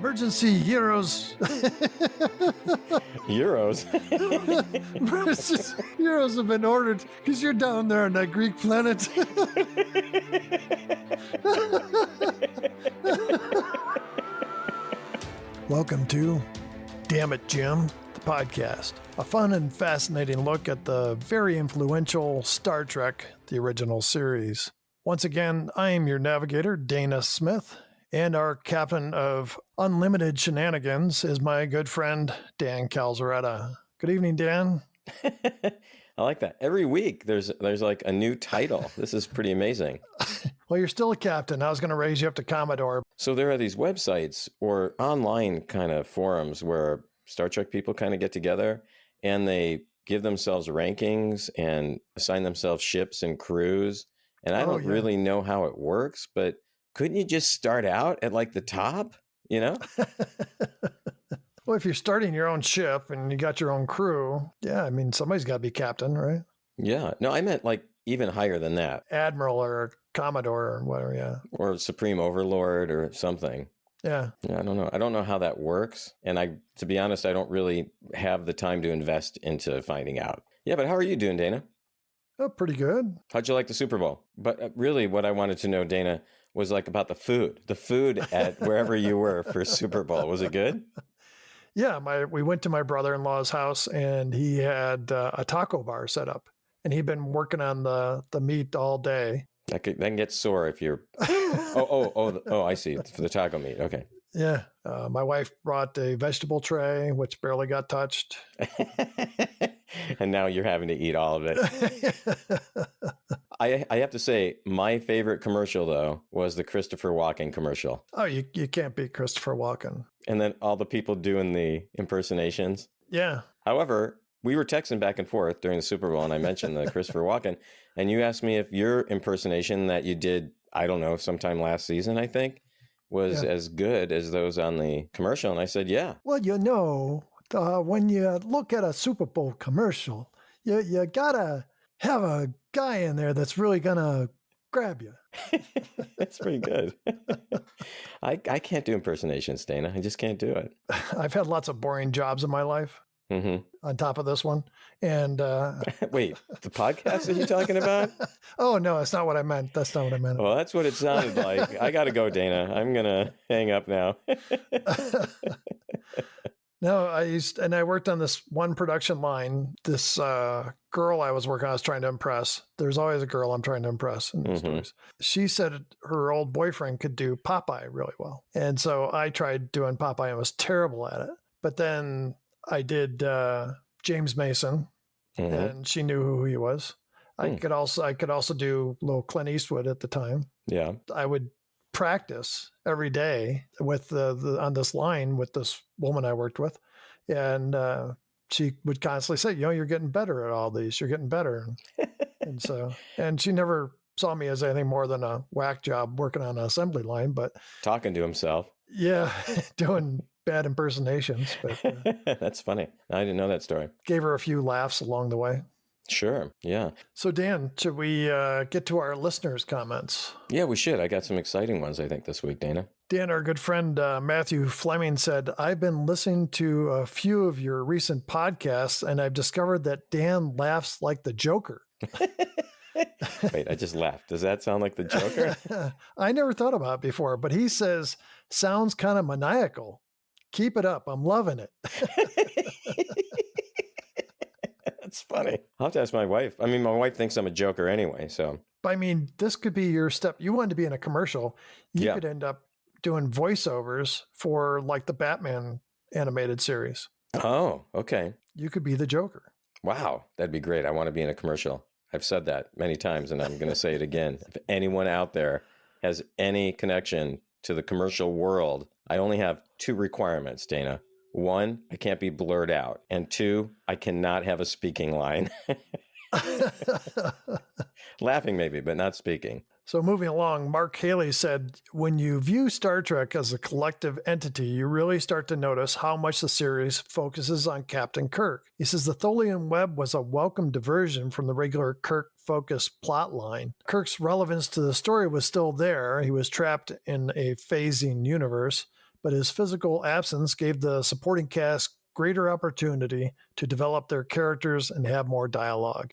Emergency heroes. Euros. Heroes have been ordered because you're down there on that Greek planet. Welcome to Damnit Jim, the podcast. A fun and fascinating look at the very influential Star Trek, the original series. Once again, I am your navigator, Dana Smith, and our captain of unlimited shenanigans is my good friend, Dan Calzaretta. Good evening, Dan. I like that. Every week there's like a new title. This is pretty amazing. Well, you're still a captain. I was going to raise you up to Commodore. So there are these websites or online kind of forums where Star Trek people kind of get together and they give themselves rankings and assign themselves ships and crews. And I don't really know how it works, but couldn't you just start out at like the top, you know? Well, if you're starting your own ship and you got your own crew, yeah, I mean, somebody's got to be captain, right? Yeah. No, I meant like even higher than that. Admiral or Commodore or whatever, yeah. Or Supreme Overlord or something. Yeah. Yeah, I don't know. I don't know how that works. And to be honest, I don't really have the time to invest into finding out. Yeah, but how are you doing, Dana? Oh, pretty good. How'd you like the Super Bowl? But really what I wanted to know, Dana, was like about the food. The food at wherever you were for Super Bowl. Was it good? Yeah, we went to my brother-in-law's house and he had a taco bar set up. And he'd been working on the meat all day. That can get sore if you're... Oh, I see. For the taco meat. Okay. Yeah. My wife brought a vegetable tray, which barely got touched. And now you're having to eat all of it. I have to say, my favorite commercial, though, was the Christopher Walken commercial. Oh, you can't beat Christopher Walken. And then all the people doing the impersonations. Yeah. However, we were texting back and forth during the Super Bowl, and I mentioned the Christopher Walken, and you asked me if your impersonation that you did, I don't know, sometime last season, I think, was as good as those on the commercial. And I said, yeah. Well, you know, when you look at a Super Bowl commercial, you got to have a guy in there that's really going to grab you. That's pretty good. I can't do impersonations, Dana. I just can't do it. I've had lots of boring jobs in my life. Mm-hmm. On top of this one. And wait, the podcast that you're talking about? Oh, no, that's not what I meant. That's not what I meant. Well, that's what it sounded like. I got to go, Dana. I'm going to hang up now. No, I worked on this one production line. This girl I was working on, I was trying to impress. There's always a girl I'm trying to impress in stories. She said her old boyfriend could do Popeye really well. And so I tried doing Popeye and was terrible at it. But then I did James Mason, and she knew who he was. I could also do little Clint Eastwood at the time. Yeah, I would practice every day with on this line with this woman I worked with, and she would constantly say, "You know, you're getting better at all these. You're getting better," and she never saw me as anything more than a whack job working on an assembly line, but talking to himself. Yeah, doing bad impersonations. But that's funny. I didn't know that story. Gave her a few laughs along the way. Sure. Yeah. So Dan, should we get to our listeners' comments? Yeah, we should. I got some exciting ones, I think, this week, Dana. Dan, our good friend Matthew Fleming said, I've been listening to a few of your recent podcasts, and I've discovered that Dan laughs like the Joker. Wait, I just laughed. Does that sound like the Joker? I never thought about it before, but he says, sounds kind of maniacal. Keep it up. I'm loving it. That's funny. I'll have to ask my wife. I mean, my wife thinks I'm a joker anyway, so. I mean, this could be your step. You wanted to be in a commercial. You could end up doing voiceovers for like the Batman animated series. Oh, okay. You could be the Joker. Wow. That'd be great. I want to be in a commercial. I've said that many times, and I'm going to say it again. If anyone out there has any connection to the commercial world, I only have 2 requirements, Dana. 1, I can't be blurred out. And 2, I cannot have a speaking line. Laughing maybe, but not speaking. So moving along, Mark Haley said, when you view Star Trek as a collective entity, you really start to notice how much the series focuses on Captain Kirk. He says the Tholian web was a welcome diversion from the regular Kirk-focused plot line. Kirk's relevance to the story was still there. He was trapped in a phasing universe, but his physical absence gave the supporting cast greater opportunity to develop their characters and have more dialogue.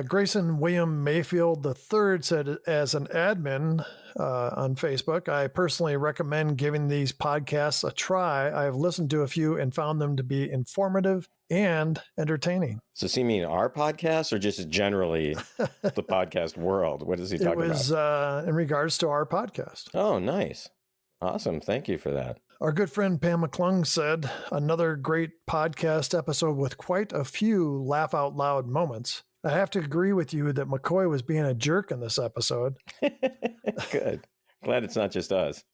Grayson William Mayfield III said, as an admin on Facebook, I personally recommend giving these podcasts a try. I have listened to a few and found them to be informative and entertaining. Does he mean our podcast or just generally the podcast world? What is he talking about? It was in regards to our podcast. Oh, nice. Awesome. Thank you for that. Our good friend Pam McClung said, another great podcast episode with quite a few laugh out loud moments. I have to agree with you that McCoy was being a jerk in this episode. Good. Glad it's not just us.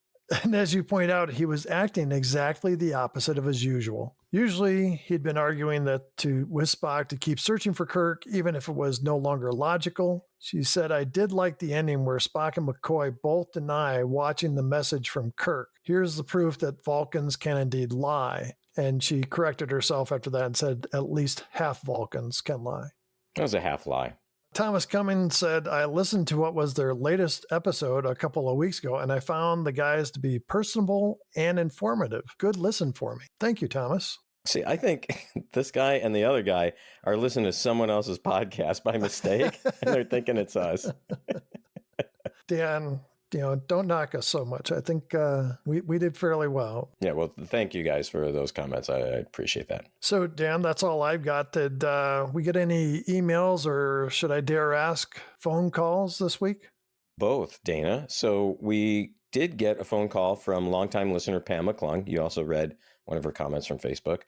And as you point out, he was acting exactly the opposite of his usual. Usually, he'd been arguing with Spock to keep searching for Kirk, even if it was no longer logical. She said, I did like the ending where Spock and McCoy both deny watching the message from Kirk. Here's the proof that Vulcans can indeed lie. And she corrected herself after that and said, at least half Vulcans can lie. That was a half lie. Thomas Cummings said, I listened to what was their latest episode a couple of weeks ago, and I found the guys to be personable and informative. Good listen for me. Thank you, Thomas. See, I think this guy and the other guy are listening to someone else's podcast by mistake, and they're thinking it's us. Dan, don't knock us so much. I think we did fairly well. Yeah, well, thank you guys for those comments. I appreciate that. So, Dan, that's all I've got. Did we get any emails or should I dare ask phone calls this week? Both, Dana. So we did get a phone call from longtime listener Pam McClung. You also read one of her comments from Facebook.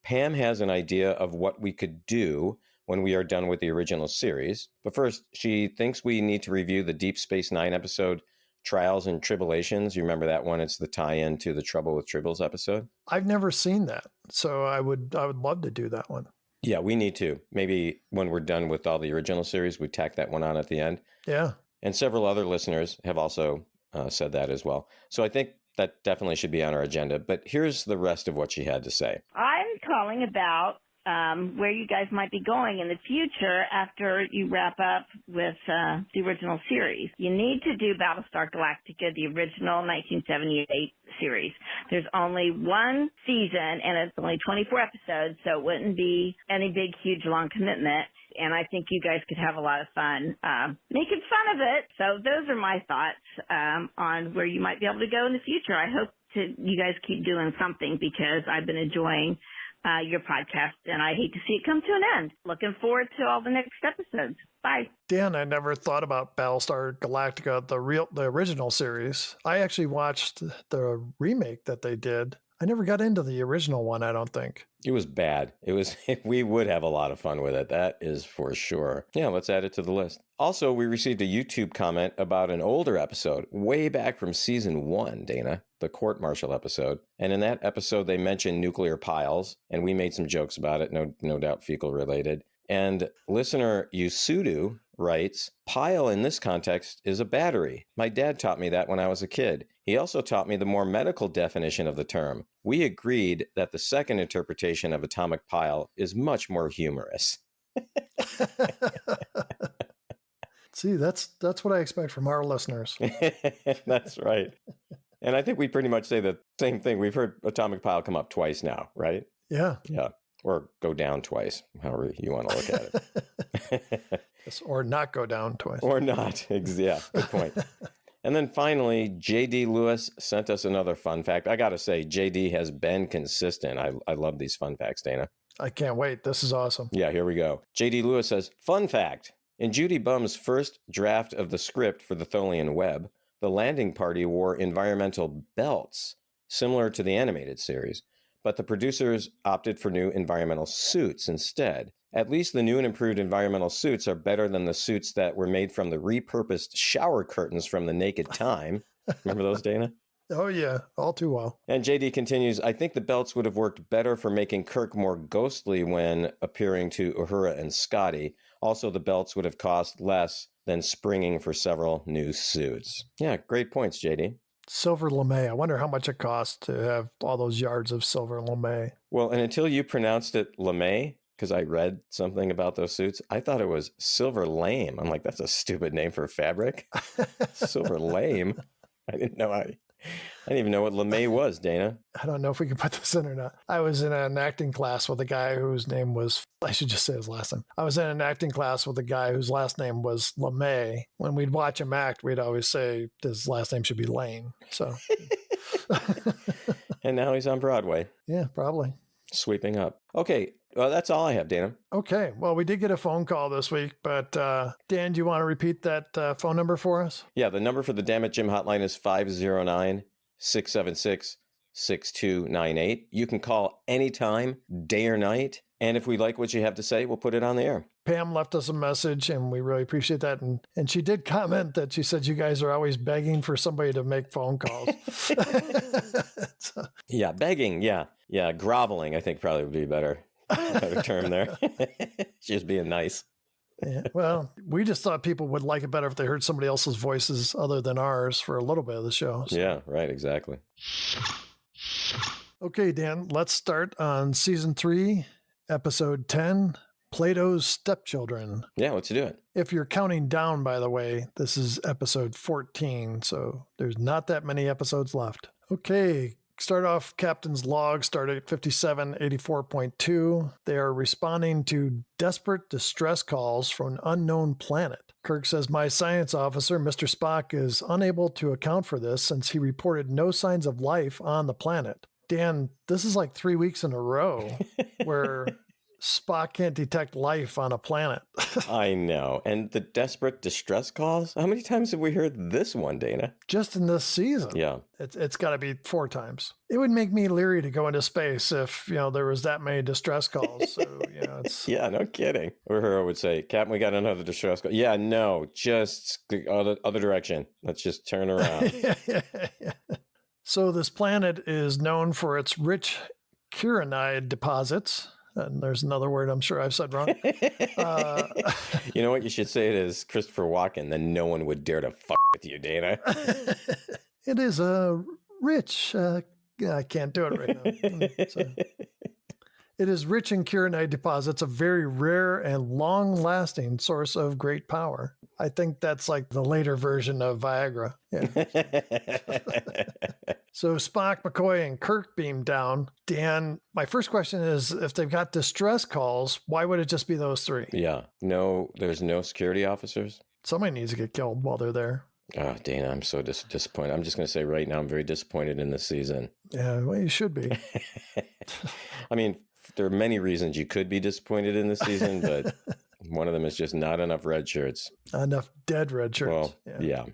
Pam has an idea of what we could do when we are done with the original series. But first, she thinks we need to review the Deep Space Nine episode, Trials and Tribulations. You remember that one? It's the tie-in to the Trouble with Tribbles episode. I've never seen that, so I would love to do that one. Yeah, we need to. Maybe when we're done with all the original series, we tack that one on at the end. Yeah. And several other listeners have also said that as well. So I think that definitely should be on our agenda. But here's the rest of what she had to say. I'm calling about where you guys might be going in the future after you wrap up with the original series. You need to do Battlestar Galactica, the original 1978 series. There's only one season, and it's only 24 episodes, so it wouldn't be any big, huge, long commitment. And I think you guys could have a lot of fun making fun of it. So those are my thoughts on where you might be able to go in the future. I hope you guys keep doing something because I've been enjoying your podcast, and I hate to see it come to an end. Looking forward to all the next episodes. Bye. Dan, I never thought about Battlestar Galactica, the original series. I actually watched the remake that they did. I never got into the original one, I don't think. It was bad. We would have a lot of fun with it. That is for sure. Yeah, let's add it to the list. Also, we received a YouTube comment about an older episode way back from season 1, Dana, the court martial episode. And in that episode, they mentioned nuclear piles, and we made some jokes about it, no doubt fecal related. And listener Yusudu writes, pile in this context is a battery. My dad taught me that when I was a kid. He also taught me the more medical definition of the term. We agreed that the second interpretation of atomic pile is much more humorous. See, that's what I expect from our listeners. That's right. And I think we pretty much say the same thing. We've heard atomic pile come up twice now, right? Yeah. Yeah. Or go down twice, however you want to look at it. Or not go down twice. Or not. Yeah, good point. And then finally, JD Lewis sent us another fun fact. I got to say, JD has been consistent. I love these fun facts, Dana. I can't wait. This is awesome. Yeah, here we go. JD Lewis says, fun fact. In Judy Bum's first draft of the script for the Tholian Web, the landing party wore environmental belts, similar to the animated series. But the producers opted for new environmental suits instead. At least the new and improved environmental suits are better than the suits that were made from the repurposed shower curtains from the Naked Time. Remember those, Dana? Oh, yeah. All too well. And JD continues, I think the belts would have worked better for making Kirk more ghostly when appearing to Uhura and Scotty. Also, the belts would have cost less than springing for several new suits. Yeah, great points, JD. Silver lame. I wonder how much it costs to have all those yards of silver lame. Well, and until you pronounced it lame, because I read something about those suits, I thought it was silver lame. I'm like, that's a stupid name for fabric. Silver lame. I didn't know didn't even know what LeMay was, Dana. I don't know if we can put this in or not. I was in an acting class with a guy whose name was, I should just say his last name. I was in an acting class with a guy whose last name was LeMay. When we'd watch him act, we'd always say his last name should be Lane. So, And now he's on Broadway. yeah, probably. Sweeping up. Okay, well, that's all I have, Dana. Okay, well, we did get a phone call this week, but Dan, do you want to repeat that phone number for us? Yeah, the number for the Damnit Jim Hotline is 509-676-6298. You can call anytime, day or night. And if we like what you have to say, we'll put it on the air. Pam left us a message, and we really appreciate that. And she did comment that she said you guys are always begging for somebody to make phone calls. Yeah, begging. Yeah. Groveling, I think probably would be a better term there. Just being nice. Yeah, well, we just thought people would like it better if they heard somebody else's voices other than ours for a little bit of the show. So. Yeah, right. Exactly. Okay, Dan, let's start on season 3, episode 10. Plato's Stepchildren. Yeah, let's do it. If you're counting down, by the way, this is episode 14, so there's not that many episodes left. Okay, start off Captain's log, start at 5784.2. They are responding to desperate distress calls from an unknown planet. Kirk says, my science officer, Mr. Spock, is unable to account for this since he reported no signs of life on the planet. Dan, this is like 3 weeks in a row where Spock can't detect life on a planet. I know. And the desperate distress calls? How many times have we heard this one, Dana? Just in this season. Yeah. It's got to be 4 times. It would make me leery to go into space if, there was that many distress calls. So, it's... Yeah, no kidding. Or her would say, Captain, we got another distress call. Yeah, no, just the other direction. Let's just turn around. Yeah. So this planet is known for its rich kyanite deposits. And there's another word I'm sure I've said wrong. You know what? You should say it is Christopher Walken. Then no one would dare to fuck with you, Dana. It is a rich. I can't do it right now. It is rich in kyanite deposits, a very rare and long-lasting source of great power. I think that's like the later version of Viagra. Yeah. So Spock, McCoy, and Kirk beam down. Dan, my first question is, if they've got distress calls, why would it just be those 3? Yeah. No, there's no security officers. Somebody needs to get killed while they're there. Oh, Dana, I'm so disappointed. I'm just going to say right now, I'm very disappointed in this season. Yeah, well, you should be. I mean, there are many reasons you could be disappointed in this season, but one of them is just not enough red shirts. Not enough dead red shirts. Well, yeah,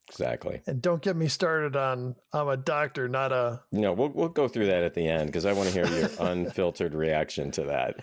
exactly. And don't get me started on, I'm a doctor, not a... No, we'll go through that at the end because I want to hear your unfiltered reaction to that.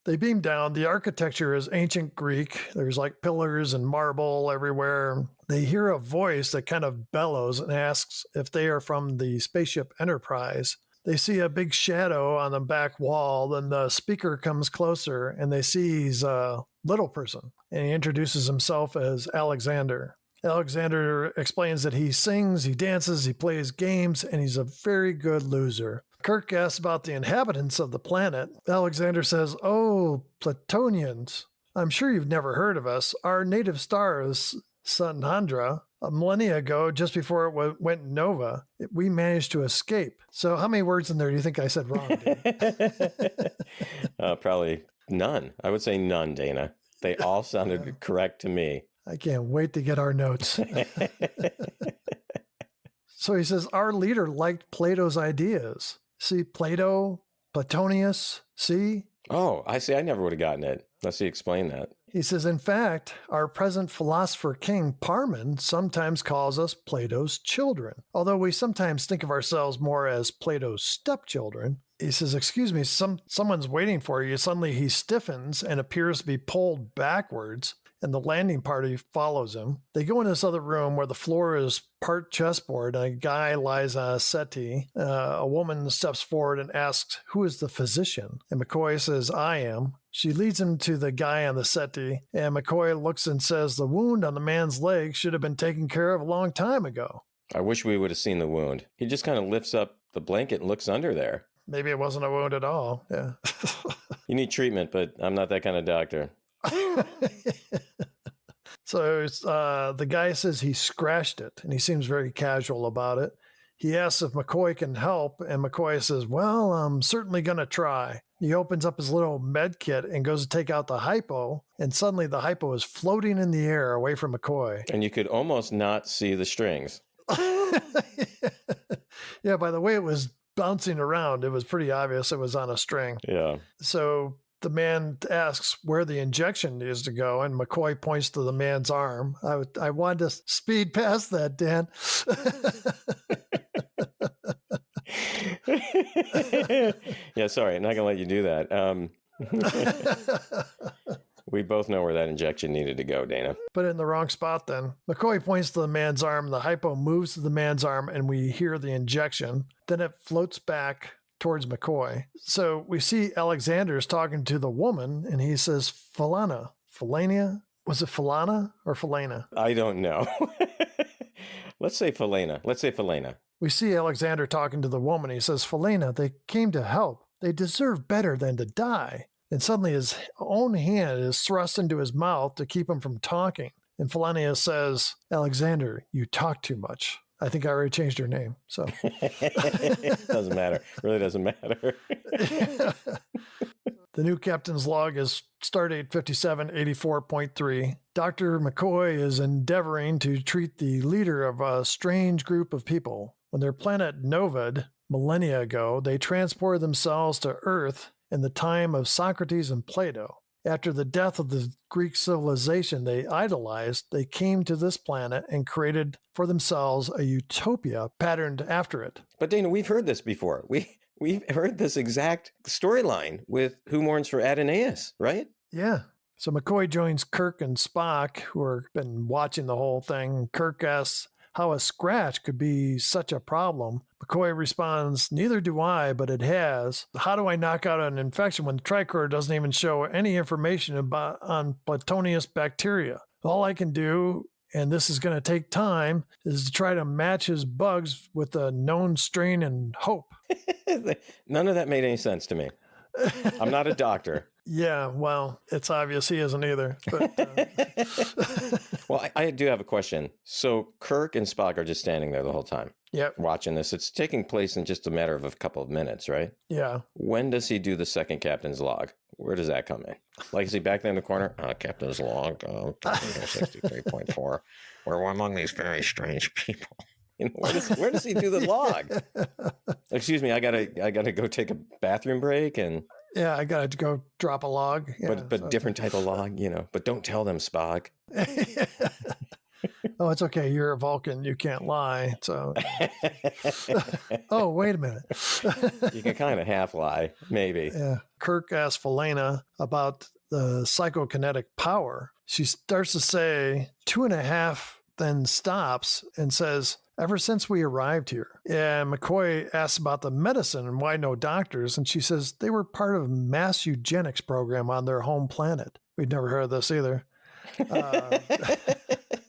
They beam down. The architecture is ancient Greek. There's like pillars and marble everywhere. They hear a voice that kind of bellows and asks if they are from the spaceship Enterprise. They see a big shadow on the back wall. Then the speaker comes closer and they see he's a little person. And he introduces himself as Alexander. Alexander explains that he sings, he dances, he plays games, and he's a very good loser. Kirk asks about the inhabitants of the planet. Alexander says, oh, Platonians. I'm sure you've never heard of us. Our native star is Sanhandra. A millennia ago, just before it went nova, we managed to escape. So how many words in there do you think I said wrong? Probably none. I would say none, Dana. They all sounded correct to me. I can't wait to get our notes. So he says, our leader liked Plato's ideas. See, Plato, Platonius, see? Oh, I see. I never would have gotten it. Let's see, explain that. He says, in fact, our present philosopher king, Parmen, sometimes calls us Plato's children, although we sometimes think of ourselves more as Plato's stepchildren. He says, excuse me, someone's waiting for you. Suddenly he stiffens and appears to be pulled backwards, and the landing party follows him. They go in this other room where the floor is part chessboard, and a guy lies on a settee. A woman steps forward and asks, who is the physician? And McCoy says, I am. She leads him to the guy on the settee, and McCoy looks and says, the wound on the man's leg should have been taken care of a long time ago. I wish we would have seen the wound. He just kind of lifts up the blanket and looks under there. Maybe it wasn't a wound at all. Yeah. You need treatment, but I'm not that kind of doctor. So the guy says he scratched it, and he seems very casual about it. He asks if McCoy can help, and McCoy says, well, I'm certainly going to try. He opens up his little med kit and goes to take out the hypo, and suddenly the hypo is floating in the air away from McCoy. And you could almost not see the strings. Yeah, by the way it was bouncing around, it was pretty obvious it was on a string. Yeah. So the man asks where the injection is to go, and McCoy points to the man's arm. I wanted to speed past that, Dan. Yeah, sorry, I'm not going to let you do that. We both know where that injection needed to go, Dana. But in the wrong spot then. McCoy points to the man's arm, the hypo moves to the man's arm, and we hear the injection. Then it floats back towards McCoy. So we see Alexander's talking to the woman, and he says, Falana. Falania? Was it Falana or Falana? I don't know. Let's say Falana. We see Alexander talking to the woman. He says, Falana, they came to help. They deserve better than to die. And suddenly his own hand is thrust into his mouth to keep him from talking. And Falania says, Alexander, you talk too much. I think I already changed her name. So doesn't matter. Really doesn't matter. The new captain's log is Stardate 5784.3. Dr. McCoy is endeavoring to treat the leader of a strange group of people. When their planet Novad, millennia ago, they transported themselves to Earth in the time of Socrates and Plato. After the death of the Greek civilization they idolized, they came to this planet and created for themselves a utopia patterned after it. But Dana, we've heard this before. We've heard this exact storyline with Who Mourns for Adonais, right? Yeah. So McCoy joins Kirk and Spock, who have been watching the whole thing. Kirk asks how a scratch could be such a problem. McCoy responds, neither do I, but it has. How do I knock out an infection when the tricorder doesn't even show any information on Platonius bacteria? All I can do, and this is going to take time, is to try to match his bugs with a known strain and hope. None of that made any sense to me. I'm not a doctor. Yeah, well, it's obvious he isn't either. But, Well, I do have a question. So Kirk and Spock are just standing there the whole time. Yep. Watching this. It's taking place in just a matter of a couple of minutes, right? Yeah. When does he do the second captain's log? Where does that come in? Like, is he back there in the corner? Captain's log, 63.4. We're among these very strange people. You know, where does he do the log? Excuse me, I gotta go take a bathroom break and. Yeah, I got to go drop a log. Yeah, but so. Different type of log, you know. But don't tell them, Spock. Oh, it's okay. You're a Vulcan. You can't lie. So. Oh, wait a minute. You can kind of half lie, maybe. Yeah. Kirk asks Falana about the psychokinetic power. She starts to say 2.5, then stops and says, ever since we arrived here. And McCoy asks about the medicine and why no doctors. And she says they were part of a mass eugenics program on their home planet. We'd never heard of this either.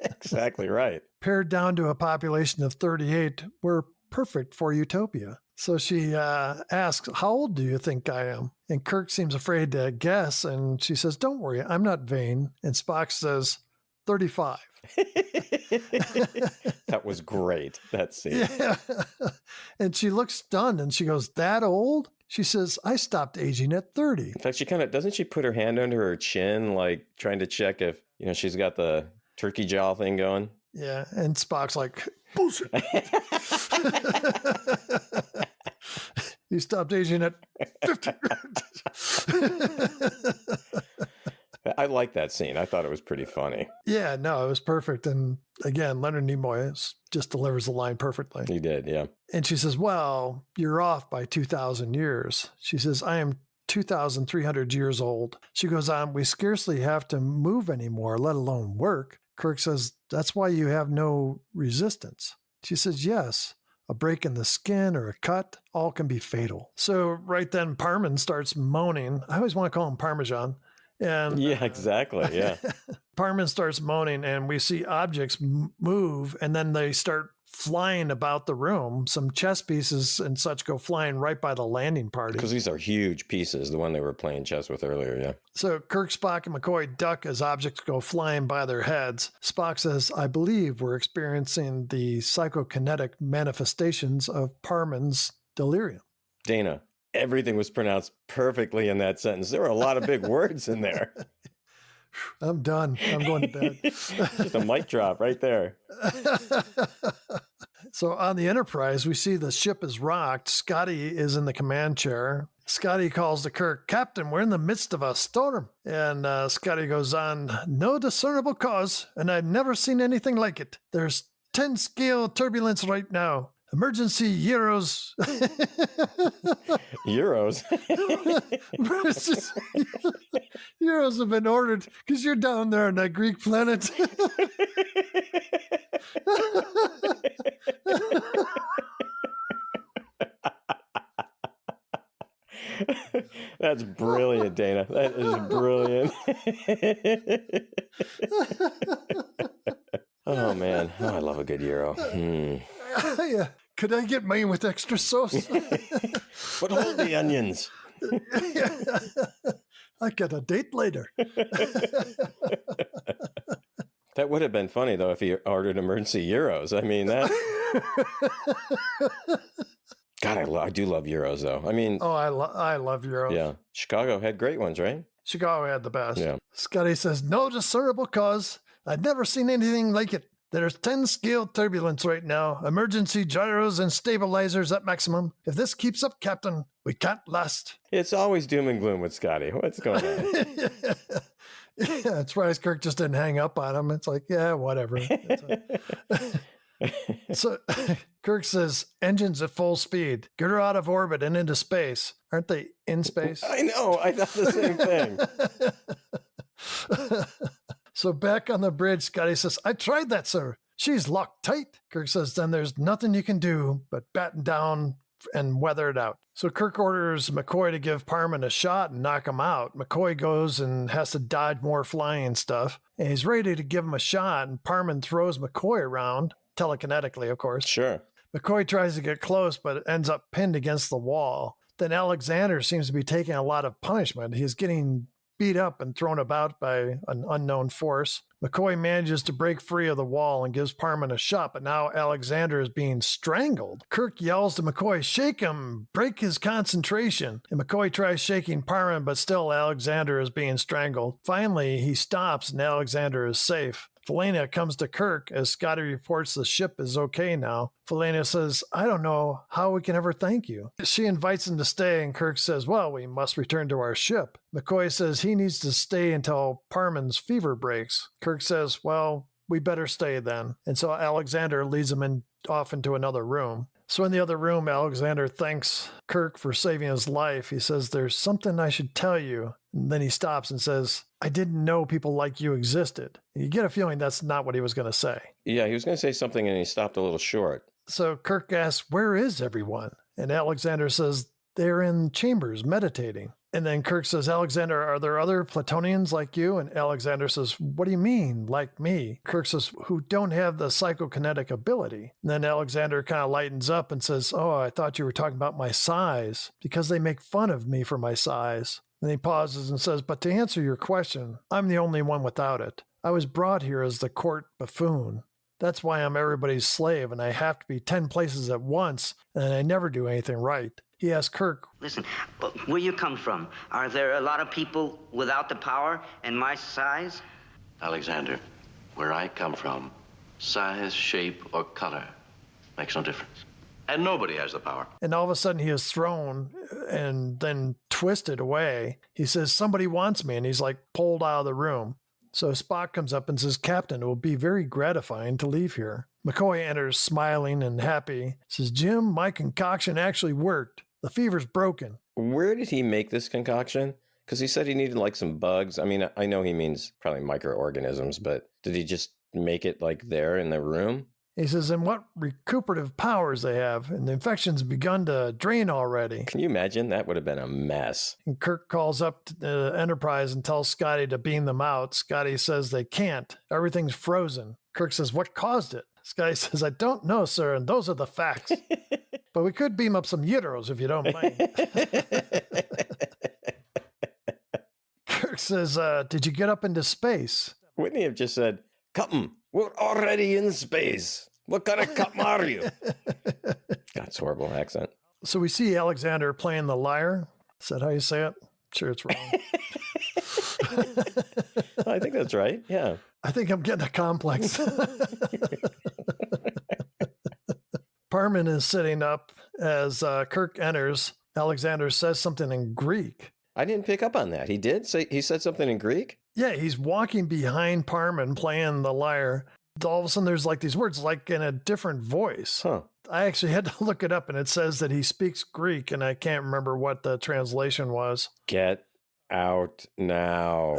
Exactly right. Pared down to a population of 38, we're perfect for utopia. So she asks, how old do you think I am? And Kirk seems afraid to guess. And she says, don't worry, I'm not vain. And Spock says, 35. That was great, that scene. Yeah. And she looks stunned and she goes, that old? She says, I stopped aging at 30. In fact, doesn't she put her hand under her chin, like trying to check if, she's got the turkey jaw thing going? Yeah. And Spock's like, bullshit. You stopped aging at 50. I like that scene. I thought it was pretty funny. Yeah, no, it was perfect. And again, Leonard Nimoy just delivers the line perfectly. He did, yeah. And she says, well, you're off by 2,000 years. She says, I am 2,300 years old. She goes on, we scarcely have to move anymore, let alone work. Kirk says, that's why you have no resistance. She says, yes. A break in the skin or a cut, all can be fatal. So right then, Parman starts moaning. I always want to call him Parmesan. And yeah, exactly. Yeah. Parman starts moaning and we see objects move and then they start flying about the room. Some chess pieces and such go flying right by the landing party. Because these are huge pieces, the one they were playing chess with earlier, yeah. So Kirk, Spock, and McCoy duck as objects go flying by their heads. Spock says, I believe we're experiencing the psychokinetic manifestations of Parman's delirium. Dana, everything was pronounced perfectly in that sentence. There were a lot of big words in there. I'm done. I'm going to bed. Just a mic drop right there. So on the Enterprise, we see the ship is rocked. Scotty is in the command chair. Scotty calls to Kirk, Captain, we're in the midst of a storm. And Scotty goes on, no discernible cause, and I've never seen anything like it. There's 10 scale turbulence right now. Emergency Euros. Euros? Euros have been ordered because you're down there on that Greek planet. That's brilliant, Dana. That is brilliant. Oh, man. Oh, I love a good Euro. Yeah. Could I get mine with extra sauce? But hold the onions. I got a date later. That would have been funny, though, if he ordered emergency Euros. I mean, that... God, I do love Euros, though. I mean... Oh, I love Euros. Yeah. Chicago had great ones, right? Chicago had the best. Yeah. Scotty says, no discernible cause. I've never seen anything like it. There's 10 scale turbulence right now. Emergency gyros and stabilizers at maximum. If this keeps up, Captain, we can't last. It's always doom and gloom with Scotty. What's going on? Yeah, that's why Kirk just didn't hang up on him. It's like, yeah, whatever. So Kirk says, engines at full speed. Get her out of orbit and into space. Aren't they in space? I know. I thought the same thing. So back on the bridge, Scotty says, I tried that, sir. She's locked tight. Kirk says, then there's nothing you can do but batten down and weather it out. So Kirk orders McCoy to give Parman a shot and knock him out. McCoy goes and has to dodge more flying stuff. And he's ready to give him a shot, and Parman throws McCoy around, telekinetically, of course. Sure. McCoy tries to get close, but ends up pinned against the wall. Then Alexander seems to be taking a lot of punishment. He's getting beat up and thrown about by an unknown force. McCoy manages to break free of the wall and gives Parman a shot, but now Alexander is being strangled. Kirk yells to McCoy, shake him, break his concentration. And McCoy tries shaking Parman, but still Alexander is being strangled. Finally, he stops and Alexander is safe. Felina comes to Kirk as Scotty reports the ship is okay now. Felina says, I don't know how we can ever thank you. She invites him to stay, and Kirk says, well, we must return to our ship. McCoy says he needs to stay until Parman's fever breaks. Kirk says, well, we better stay then. And so Alexander leads him off into another room. So in the other room, Alexander thanks Kirk for saving his life. He says, there's something I should tell you. And then he stops and says, I didn't know people like you existed. You get a feeling that's not what he was going to say. Yeah, he was going to say something and he stopped a little short. So Kirk asks, where is everyone? And Alexander says, they're in chambers meditating. And then Kirk says, Alexander, are there other Platonians like you? And Alexander says, what do you mean, like me? Kirk says, who don't have the psychokinetic ability. And then Alexander kind of lightens up and says, oh, I thought you were talking about my size, because they make fun of me for my size. And he pauses and says, but to answer your question, I'm the only one without it. I was brought here as the court buffoon. That's why I'm everybody's slave, and I have to be 10 places at once, and I never do anything right. He asked Kirk, listen, where you come from, are there a lot of people without the power and my size? Alexander, where I come from, size, shape, or color makes no difference. And nobody has the power. And all of a sudden he is thrown and then twisted away. He says, somebody wants me, and he's like pulled out of the room. So Spock comes up and says, Captain, it will be very gratifying to leave here. McCoy enters smiling and happy. Says, Jim, my concoction actually worked. The fever's broken. Where did he make this concoction? Because he said he needed like some bugs. I mean, I know he means probably microorganisms, but did he just make it like there in the room? He says, and what recuperative powers they have, and the infection's begun to drain already. Can you imagine? That would have been a mess. And Kirk calls up the Enterprise and tells Scotty to beam them out. Scotty says they can't. Everything's frozen. Kirk says, what caused it? Guy says, I don't know, sir, and those are the facts. But we could beam up some uteros if you don't mind. Kirk says, did you get up into space? Wouldn't he have just said, Captain, we're already in space. What kind of captain are you? That's a horrible accent. So we see Alexander playing the lyre. Is that how you say it? Sure, it's wrong. I think that's right. Yeah. I think I'm getting a complex. Parman is sitting up as Kirk enters. Alexander says something in Greek. I didn't pick up on that. He did say he said something in Greek? Yeah, he's walking behind Parman playing the lyre. All of a sudden, there's like these words like in a different voice. Huh. I actually had to look it up, and it says that he speaks Greek, and I can't remember what the translation was. Get out now,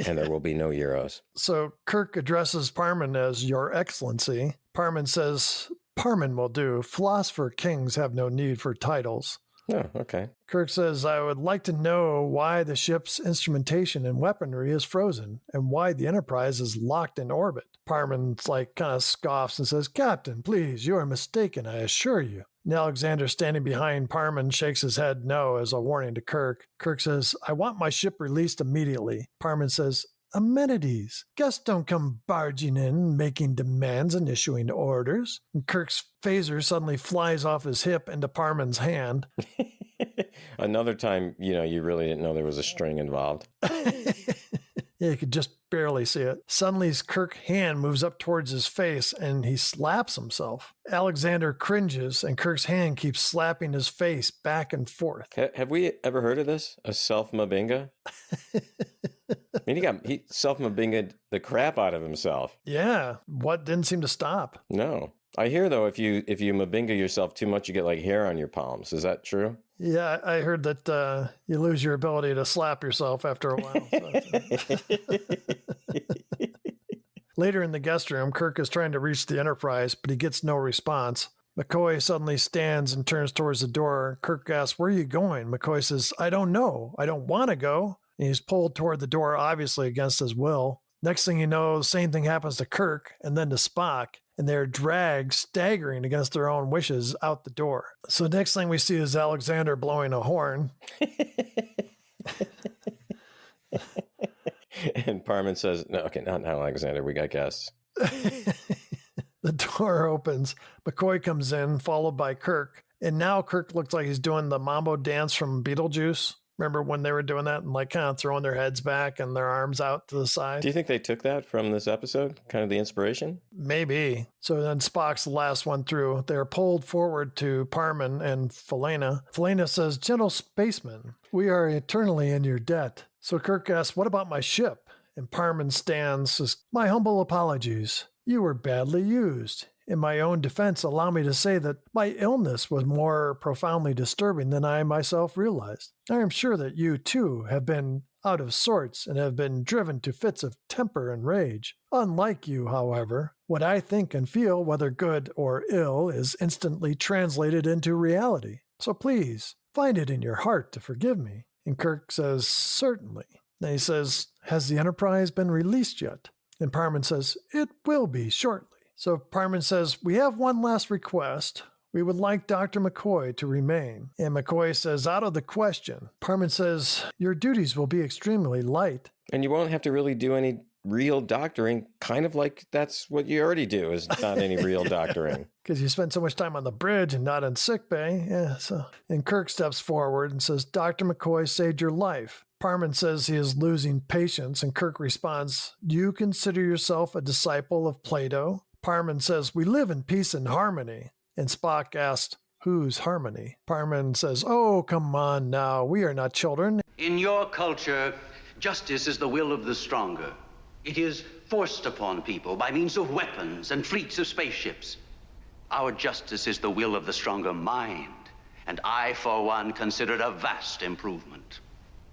and there will be no euros. So Kirk addresses Parman as Your Excellency. Parman says, Parman will do. Philosopher kings have no need for titles. Oh, okay. Kirk says, I would like to know why the ship's instrumentation and weaponry is frozen and why the Enterprise is locked in orbit. Parman's like kind of scoffs and says, Captain, please, you are mistaken, I assure you. And Alexander, standing behind Parman, shakes his head no as a warning to Kirk. Kirk says, I want my ship released immediately. Parman says, amenities. Guests don't come barging in, making demands and issuing orders. And Kirk's phaser suddenly flies off his hip into Parman's hand. Another time, you really didn't know there was a string involved. Yeah, you could just barely see it. Suddenly, Kirk's hand moves up towards his face, and he slaps himself. Alexander cringes, and Kirk's hand keeps slapping his face back and forth. Have we ever heard of this? A self-mabinga? I mean, he self-mabinga'd the crap out of himself. Yeah, what didn't seem to stop? No. I hear, though, if you mabinga yourself too much, you get like hair on your palms. Is that true? Yeah, I heard that you lose your ability to slap yourself after a while. Later in the guest room, Kirk is trying to reach the Enterprise, but he gets no response. McCoy suddenly stands and turns towards the door. Kirk asks, where are you going? McCoy says, I don't know. I don't want to go. And he's pulled toward the door, obviously against his will. Next thing you know, the same thing happens to Kirk and then to Spock, and they're dragged, staggering against their own wishes, out the door. So next thing we see is Alexander blowing a horn. And Parman says, no, okay, not Alexander, we got guests. The door opens. McCoy comes in, followed by Kirk. And now Kirk looks like he's doing the mambo dance from Beetlejuice. Remember when they were doing that and like kind of throwing their heads back and their arms out to the side? Do you think they took that from this episode? Kind of the inspiration? Maybe. So then Spock's the last one through. They're pulled forward to Parman and Felena. Felena says, gentle spaceman, we are eternally in your debt. So Kirk asks, what about my ship? And Parman stands, says, my humble apologies. You were badly used. In my own defense, allow me to say that my illness was more profoundly disturbing than I myself realized. I am sure that you, too, have been out of sorts and have been driven to fits of temper and rage. Unlike you, however, what I think and feel, whether good or ill, is instantly translated into reality. So please, find it in your heart to forgive me. And Kirk says, certainly. Then he says, has the Enterprise been released yet? And Parman says, it will be shortly. So Parman says, we have one last request. We would like Dr. McCoy to remain. And McCoy says, out of the question. Parman says, your duties will be extremely light. And you won't have to really do any real doctoring, kind of like that's what you already do, is not any real doctoring. Because you spend so much time on the bridge and not in sickbay. Yeah, so. And Kirk steps forward and says, Dr. McCoy saved your life. Parman says he is losing patience, and Kirk responds, do you consider yourself a disciple of Plato? Parman says, we live in peace and harmony. And Spock asked, whose harmony? Parman says, oh, come on now, we are not children. In your culture, justice is the will of the stronger. It is forced upon people by means of weapons and fleets of spaceships. Our justice is the will of the stronger mind, and I, for one, consider it a vast improvement.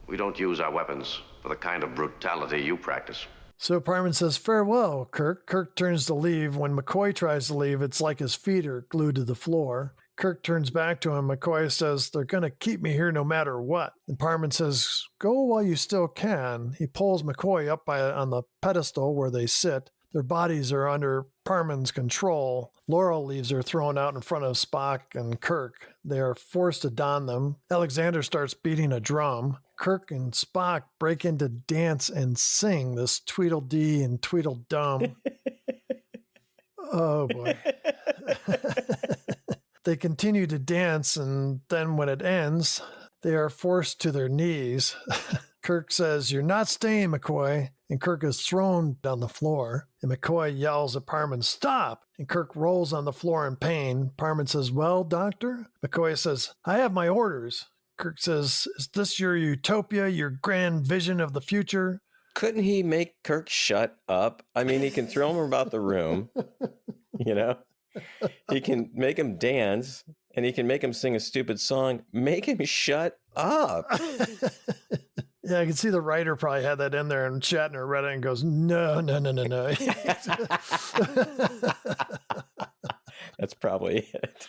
We don't use our weapons for the kind of brutality you practice. So Parman says, farewell, Kirk. Kirk turns to leave. When McCoy tries to leave, it's like his feet are glued to the floor. Kirk turns back to him. McCoy says, they're going to keep me here no matter what. And Parman says, go while you still can. He pulls McCoy up on the pedestal where they sit. Their bodies are under Parman's control. Laurel leaves are thrown out in front of Spock and Kirk. They are forced to don them. Alexander starts beating a drum. Kirk and Spock break into dance and sing this Tweedledee and Tweedledum. Oh, boy. They continue to dance, and then when it ends, they are forced to their knees. Kirk says, "You're not staying, McCoy." And Kirk is thrown on the floor. And McCoy yells at Parman, "Stop!" And Kirk rolls on the floor in pain. Parman says, "Well, Doctor?" McCoy says, "I have my orders." Kirk says, "Is this your utopia, your grand vision of the future?" Couldn't he make Kirk shut up? I mean, he can throw him about the room, you know? He can make him dance, and he can make him sing a stupid song. Make him shut up. Yeah, I can see the writer probably had that in there, and Shatner read it and goes, no. That's probably it.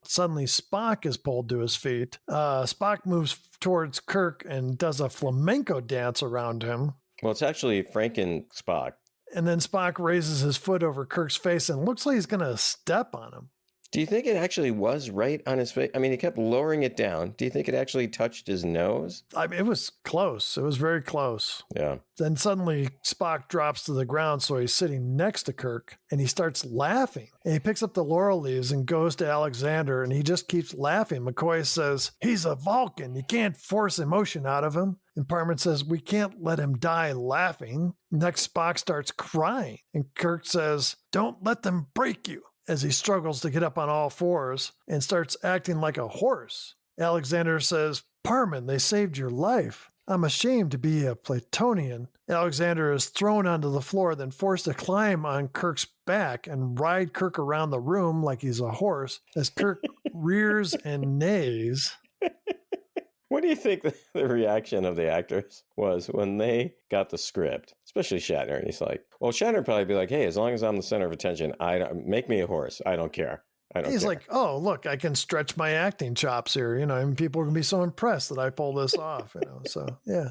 Suddenly, Spock is pulled to his feet. Spock moves towards Kirk and does a flamenco dance around him. Well, it's actually Franken Spock. And then Spock raises his foot over Kirk's face and looks like he's going to step on him. Do you think it actually was right on his face? I mean, he kept lowering it down. Do you think it actually touched his nose? I mean, it was close. It was very close. Yeah. Then suddenly Spock drops to the ground, so he's sitting next to Kirk, and he starts laughing. And he picks up the laurel leaves and goes to Alexander, and he just keeps laughing. McCoy says, "He's a Vulcan. You can't force emotion out of him." And Parman says, "We can't let him die laughing." Next, Spock starts crying, and Kirk says, "Don't let them break you," as he struggles to get up on all fours and starts acting like a horse. Alexander says, "Parman, they saved your life. I'm ashamed to be a Platonian." Alexander is thrown onto the floor, then forced to climb on Kirk's back and ride Kirk around the room like he's a horse as Kirk rears and neighs. What do you think the reaction of the actors was when they got the script, especially Shatner? And he's like, well, Shatner would probably be like, "Hey, as long as I'm the center of attention, make me a horse. I don't care. He's like, "Oh, look, I can stretch my acting chops here, and people are going to be so impressed that I pull this off, so yeah."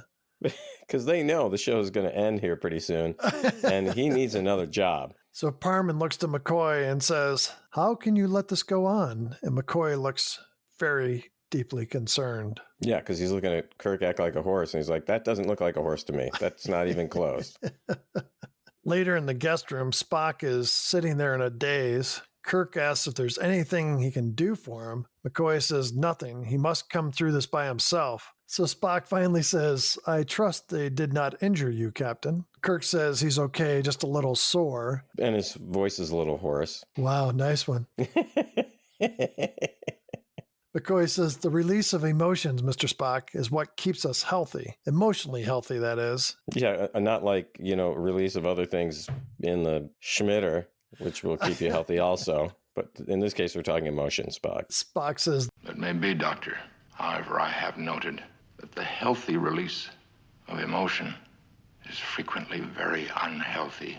Because they know the show is going to end here pretty soon, and he needs another job. So Parman looks to McCoy and says, "How can you let this go on?" And McCoy looks very deeply concerned. Yeah, because he's looking at Kirk act like a horse, and he's like, "That doesn't look like a horse to me. That's not even close." Later in the guest room, Spock is sitting there in a daze. Kirk asks if there's anything he can do for him. McCoy says nothing. He must come through this by himself. So Spock finally says, "I trust they did not injure you, Captain." Kirk says he's okay, just a little sore. And his voice is a little hoarse. Wow, nice one. McCoy says, "The release of emotions, Mr. Spock, is what keeps us healthy. Emotionally healthy, that is." Yeah, not like, release of other things in the Schmitter, which will keep you healthy also. But in this case, we're talking emotion, Spock. Spock says, "That may be, Doctor. However, I have noted that the healthy release of emotion is frequently very unhealthy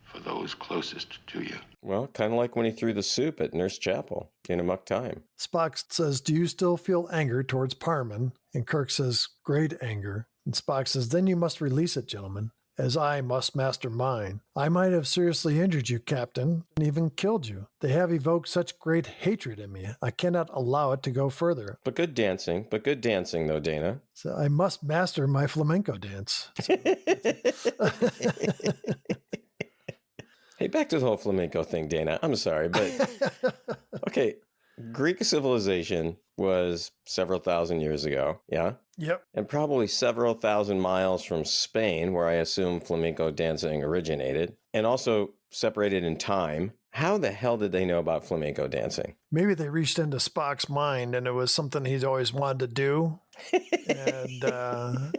for those closest to you." Well, kind of like when he threw the soup at Nurse Chapel in Amok Time. Spock says, "Do you still feel anger towards Parman?" And Kirk says, "Great anger." And Spock says, "Then you must release it, gentlemen, as I must master mine. I might have seriously injured you, Captain, and even killed you. They have evoked such great hatred in me. I cannot allow it to go further." But good dancing, though, Dana. So I must master my flamenco dance. Hey, back to the whole flamenco thing, Dana. I'm sorry, but okay. Greek civilization was several thousand years ago. Yeah. Yep. And probably several thousand miles from Spain, where I assume flamenco dancing originated, and also separated in time. How the hell did they know about flamenco dancing? Maybe they reached into Spock's mind and it was something he's always wanted to do. And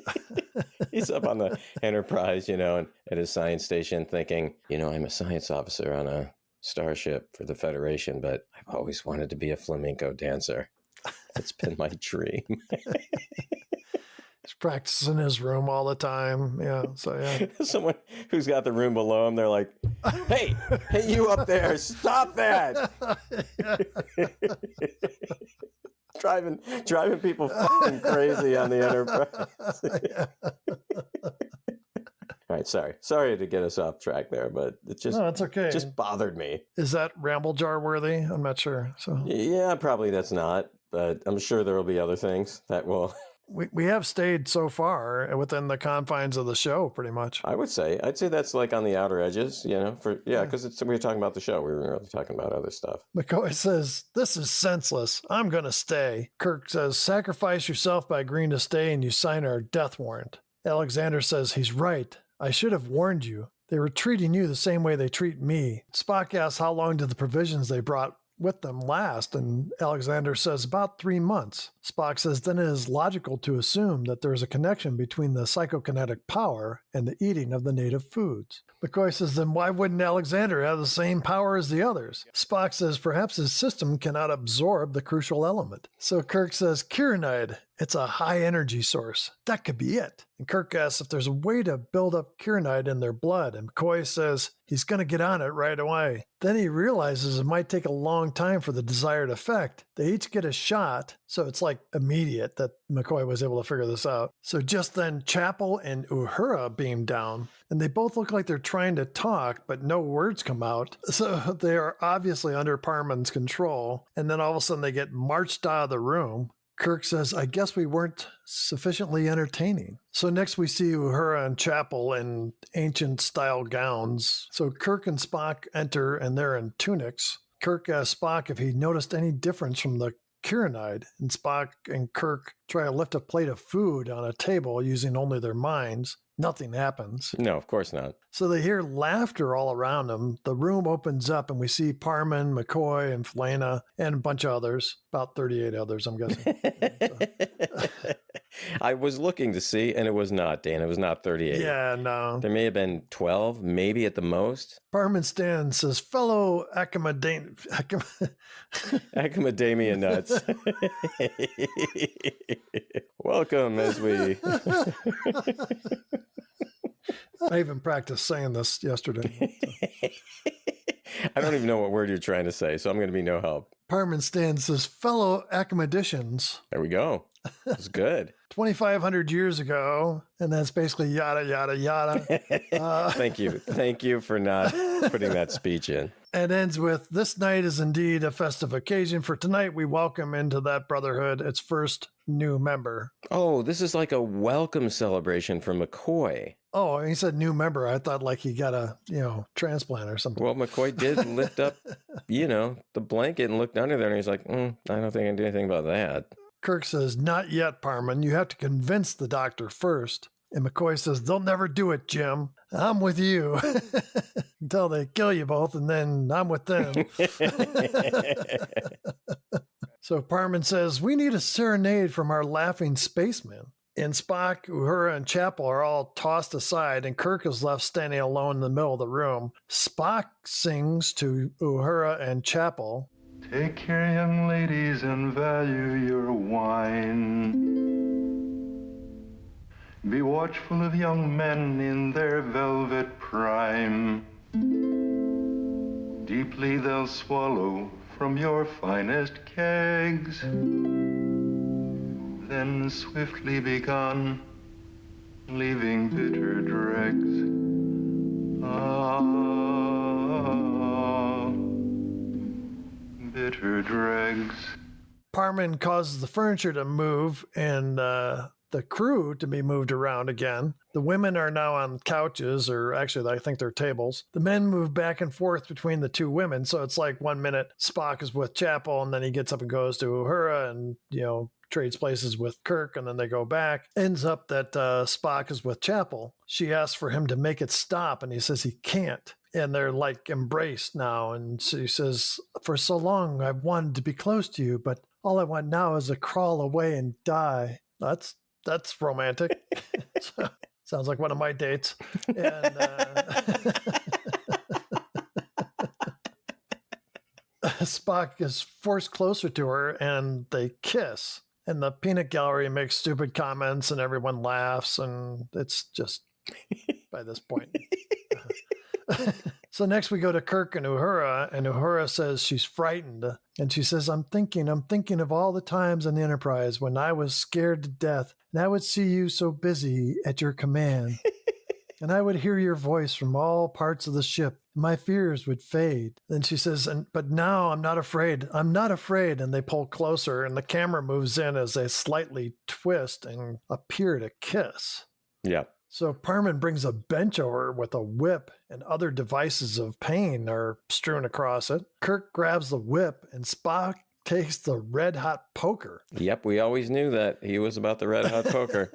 he's up on the Enterprise, and at his science station thinking, I'm a science officer on a starship for the Federation, but I've always wanted to be a flamenco dancer. It's been my dream. He's practicing in his room all the time. Yeah. So, yeah. Someone who's got the room below him, they're like, hey, you up there, stop that. driving people fucking crazy on the Enterprise. All right, sorry to get us off track there, but it just No, it's okay. just bothered me. Is that ramble jar worthy? I'm not sure. So Yeah, probably that's not, but I'm sure there will be other things that will. we have stayed so far within the confines of the show, pretty much. I'd say that's like on the outer edges, because we were talking about the show. We weren't really talking about other stuff. McCoy says, "This is senseless. I'm going to stay." Kirk says, "Sacrifice yourself by agreeing to stay and you sign our death warrant." Alexander says, "He's right. I should have warned you. They were treating you the same way they treat me." Spock asks how long did the provisions they brought with them last, and Alexander says about 3 months. Spock says then it is logical to assume that there is a connection between the psychokinetic power and the eating of the native foods. McCoy says then why wouldn't Alexander have the same power as the others? Spock says perhaps his system cannot absorb the crucial element. So Kirk says kyanide, it's a high energy source. That could be it. And Kirk asks if there's a way to build up kyanide in their blood, and McCoy says he's going to get on it right away. Then he realizes it might take a long time for the desired effect. They each get a shot, so it's like immediate that McCoy was able to figure this out. So just then Chapel and Uhura beam down, and they both look like they're trying to talk, but no words come out. So they are obviously under Parman's control, and then all of a sudden they get marched out of the room. Kirk says, I guess we weren't sufficiently entertaining. So next we see Uhura and Chapel in ancient style gowns. So Kirk and Spock enter and they're in tunics. Kirk asks Spock if he noticed any difference from the kyanide, and Spock and Kirk try to lift a plate of food on a table using only their minds. Nothing happens. No, of course not. So they hear laughter all around them. The room opens up and we see Parman, McCoy, and Felena, and a bunch of others. About 38 others, I'm guessing. I was looking to see, and it was not, Dan. It was not 38. Yeah, no. There may have been 12, maybe at the most. Parman Stan says, fellow Academia nuts. Welcome as we... I even practiced saying this yesterday. I don't even know what word you're trying to say, so I'm going to be no help. Parman Stan says, fellow academicians. There we go. It's good. 2,500 years ago, and that's basically yada, yada, yada. Thank you. Thank you for not putting that speech in. And ends with, this night is indeed a festive occasion. For tonight, we welcome into that brotherhood its first new member. Oh, this is like a welcome celebration for McCoy. Oh, he said new member. I thought like he got a, transplant or something. Well, McCoy did lift up, the blanket and looked under there, and he's like, I don't think I can do anything about that. Kirk says, not yet, Parman. You have to convince the doctor first. And McCoy says, they'll never do it, Jim. I'm with you. Until they kill you both, and then I'm with them. So Parman says, we need a serenade from our laughing spaceman. And Spock, Uhura, and Chapel are all tossed aside, and Kirk is left standing alone in the middle of the room. Spock sings to Uhura and Chapel. Take care, young ladies, and value your wine. Be watchful of young men in their velvet prime. Deeply they'll swallow from your finest kegs, then swiftly be gone, leaving bitter dregs. Bitter dregs. Parman causes the furniture to move and the crew to be moved around again. The women are now on couches, or actually I think they're tables. The men move back and forth between the two women, so it's like 1 minute Spock is with Chapel, and then he gets up and goes to Uhura and, trades places with Kirk, and then they go back. Ends up that Spock is with Chapel. She asks for him to make it stop, and he says he can't. And they're like embraced now. And she says, for so long I've wanted to be close to you, but all I want now is to crawl away and die. That's romantic. Sounds like one of my dates. And Spock is forced closer to her and they kiss. And the peanut gallery makes stupid comments and everyone laughs. And it's just by this point. So next we go to Kirk and Uhura says she's frightened. And she says, I'm thinking of all the times on the Enterprise when I was scared to death and I would see you so busy at your command. and I would hear your voice from all parts of the ship. My fears would fade. Then she says, but now I'm not afraid. I'm not afraid. And they pull closer, and the camera moves in as they slightly twist and appear to kiss. Yeah. So Parman brings a bench over with a whip, and other devices of pain are strewn across it. Kirk grabs the whip, and Spock takes the red-hot poker. Yep, we always knew that he was about the red-hot poker.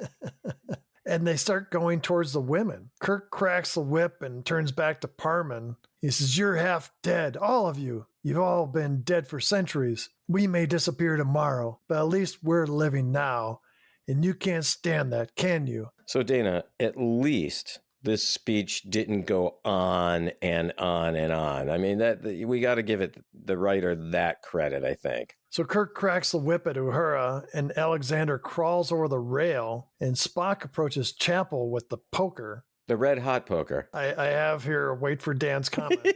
And they start going towards the women. Kirk cracks the whip and turns back to Parman. He says, you're half dead, all of you. You've all been dead for centuries. We may disappear tomorrow, but at least we're living now. And you can't stand that, can you? So, Dana, at least this speech didn't go on and on and on. I mean, we got to give it the writer that credit, I think. So Kirk cracks the whip at Uhura, and Alexander crawls over the rail, and Spock approaches Chapel with the poker. The red hot poker. I have here, wait for Dan's comment. I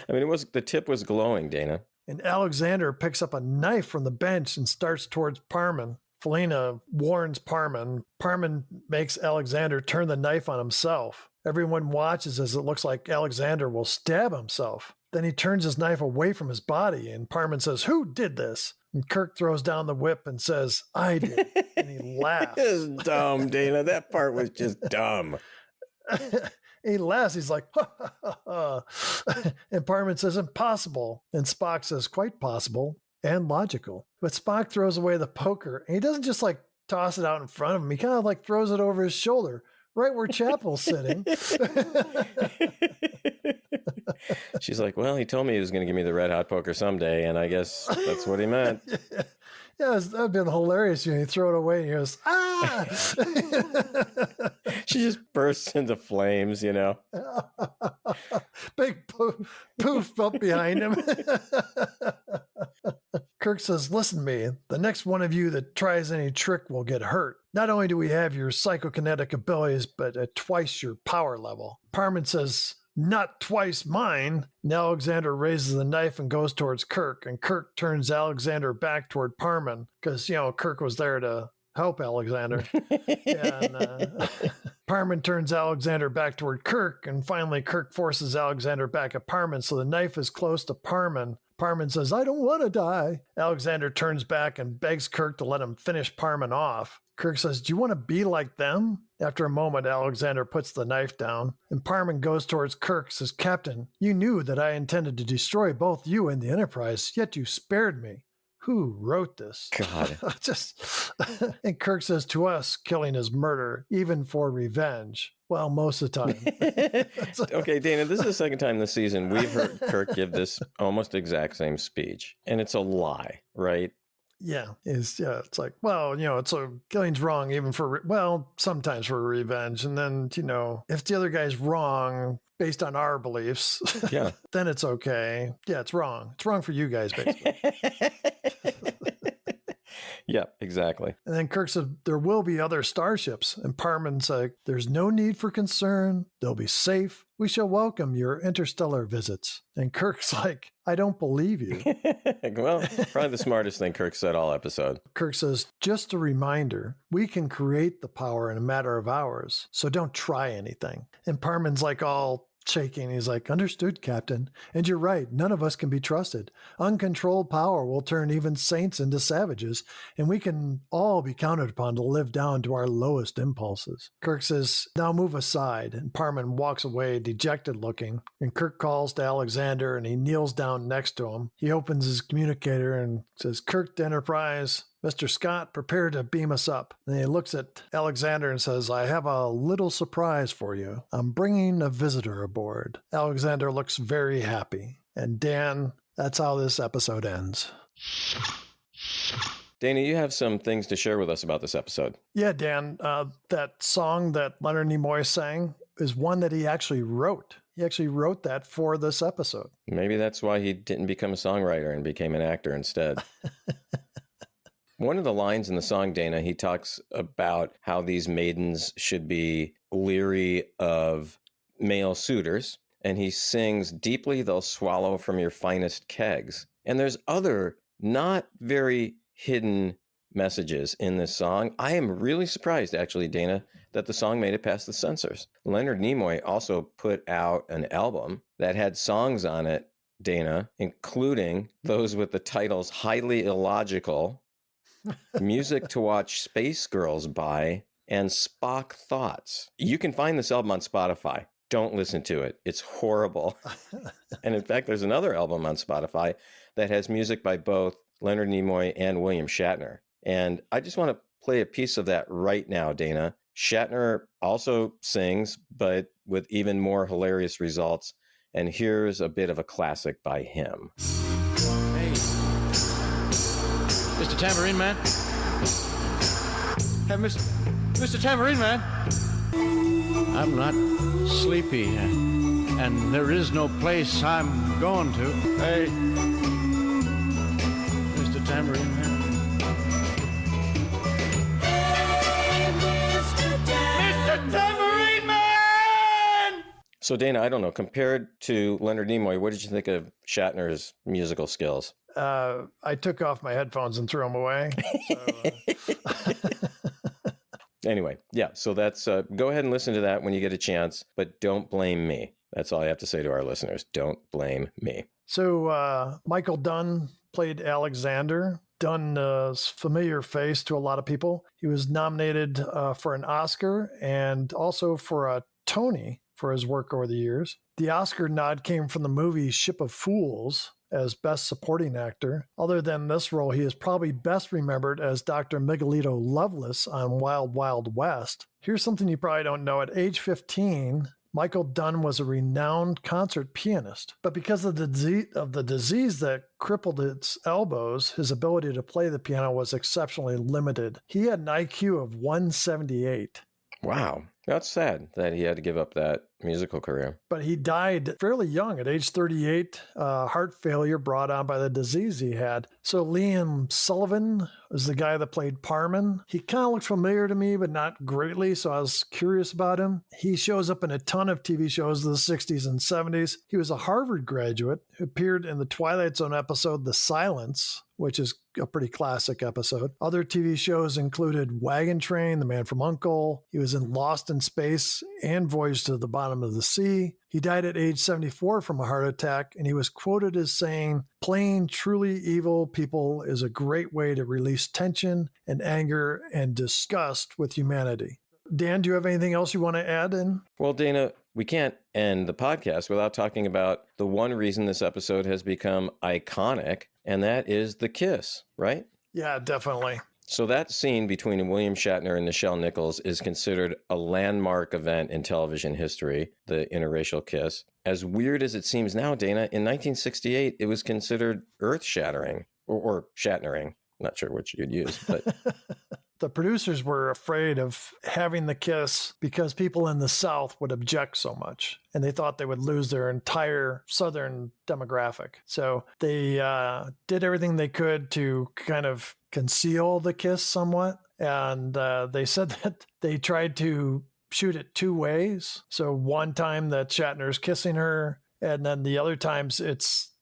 mean, the tip was glowing, Dana. And Alexander picks up a knife from the bench and starts towards Parman. Felina warns Parman. Parman makes Alexander turn the knife on himself. Everyone watches as it looks like Alexander will stab himself. Then he turns his knife away from his body, and Parman says, who did this? And Kirk throws down the whip and says, I did. And he laughs. It's dumb, Dana. That part was just dumb. He laughs. He's like, ha, ha, ha, ha. And Parman says, impossible. And Spock says, quite possible and logical. But Spock throws away the poker, and he doesn't just like toss it out in front of him. He kind of like throws it over his shoulder, right where Chapel's sitting. She's like, well, he told me he was going to give me the red hot poker someday, and I guess that's what he meant. Yeah, that would have been hilarious. You throw it away and he goes, ah! She just bursts into flames, you know. Big poof up behind him. Kirk says, listen to me. The next one of you that tries any trick will get hurt. Not only do we have your psychokinetic abilities, but at twice your power level. Parman says, not twice mine. And Alexander raises the knife and goes towards Kirk, and Kirk turns Alexander back toward Parman because, Kirk was there to help Alexander. And Parman turns Alexander back toward Kirk, and finally Kirk forces Alexander back at Parman, so the knife is close to Parman. Parman says, I don't want to die. Alexander turns back and begs Kirk to let him finish Parman off. Kirk says, do you want to be like them? After a moment, Alexander puts the knife down, and Parman goes towards Kirk, says, Captain, you knew that I intended to destroy both you and the Enterprise, yet you spared me. Who wrote this? God. And Kirk says, to us, killing is murder, even for revenge. Well, most of the time. Okay, Dana, this is the second time this season we've heard Kirk give this almost exact same speech, and it's a lie, right? Yeah, it's like, well, it's killing's wrong even for, sometimes for revenge. And then, if the other guy's wrong based on our beliefs, yeah, then it's okay. Yeah, it's wrong. It's wrong for you guys, basically. Yeah, exactly. And then Kirk said, there will be other starships. And Parman's like, there's no need for concern. They'll be safe. We shall welcome your interstellar visits. And Kirk's like, I don't believe you. Well, probably the smartest thing Kirk said all episode. Kirk says, just a reminder, we can create the power in a matter of hours, so don't try anything. And Parman's like all shaking. He's like, understood, Captain. And you're right. None of us can be trusted. Uncontrolled power will turn even saints into savages, and we can all be counted upon to live down to our lowest impulses. Kirk says, now move aside. And Parman walks away, dejected looking. And Kirk calls to Alexander, and he kneels down next to him. He opens his communicator and says, Kirk to Enterprise. Mr. Scott, prepare to beam us up. And he looks at Alexander and says, I have a little surprise for you. I'm bringing a visitor aboard. Alexander looks very happy. And Dan, that's how this episode ends. Dana, you have some things to share with us about this episode. Yeah, Dan, that song that Leonard Nimoy sang is one that he actually wrote. He actually wrote that for this episode. Maybe that's why he didn't become a songwriter and became an actor instead. One of the lines in the song, Dana, he talks about how these maidens should be leery of male suitors. And he sings, deeply they'll swallow from your finest kegs. And there's other not very hidden messages in this song. I am really surprised, actually, Dana, that the song made it past the censors. Leonard Nimoy also put out an album that had songs on it, Dana, including those with the titles Highly Illogical, Music to Watch Space Girls By, and Spock Thoughts. You can find this album on Spotify. Don't listen to it. It's horrible. And in fact, there's another album on Spotify that has music by both Leonard Nimoy and William Shatner. And I just want to play a piece of that right now, Dana. Shatner also sings, but with even more hilarious results. And here's a bit of a classic by him. Hey, Mr. Tambourine Man? Hey, Mr. Tambourine Man? I'm not sleepy, and there is no place I'm going to. Hey, Mr. Tambourine Man? Mr. Tambourine Man! So, Dana, I don't know, compared to Leonard Nimoy, what did you think of Shatner's musical skills? I took off my headphones and threw them away. So, Anyway, yeah, so that's, go ahead and listen to that when you get a chance, but don't blame me. That's all I have to say to our listeners. Don't blame me. So Michael Dunn played Alexander. Dunn's familiar face to a lot of people. He was nominated for an Oscar and also for a Tony for his work over the years. The Oscar nod came from the movie Ship of Fools as Best Supporting Actor. Other than this role, he is probably best remembered as Dr. Miguelito Loveless on Wild Wild West. Here's something you probably don't know. At age 15, Michael Dunn was a renowned concert pianist, but because of the disease that crippled his elbows, his ability to play the piano was exceptionally limited. He had an IQ of 178. Wow. That's sad that he had to give up that musical career. But he died fairly young at age 38, heart failure brought on by the disease he had. So Liam Sullivan is the guy that played Parman. He kind of looked familiar to me, but not greatly, so I was curious about him. He shows up in a ton of TV shows of the 60s and 70s. He was a Harvard graduate who appeared in the Twilight Zone episode The Silence, which is a pretty classic episode. Other TV shows included Wagon Train, The Man from U.N.C.L.E. He was in Lost in Space and Voyage to the Bottom of the Sea. He died at age 74 from a heart attack, and he was quoted as saying, "Playing truly evil people is a great way to release tension and anger and disgust with humanity." Dan, do you have anything else you want to add in? Well, Dana, we can't end the podcast without talking about the one reason this episode has become iconic, and that is the kiss, right? Yeah, definitely. So that scene between William Shatner and Nichelle Nichols is considered a landmark event in television history, the interracial kiss. As weird as it seems now, Dana, in 1968, it was considered earth-shattering, or Shatnering. Not sure which you'd use, but... The producers were afraid of having the kiss because people in the South would object so much, and they thought they would lose their entire Southern demographic. So they did everything they could to kind of conceal the kiss somewhat, and they said that they tried to shoot it two ways. So one time that Shatner's kissing her, and then the other times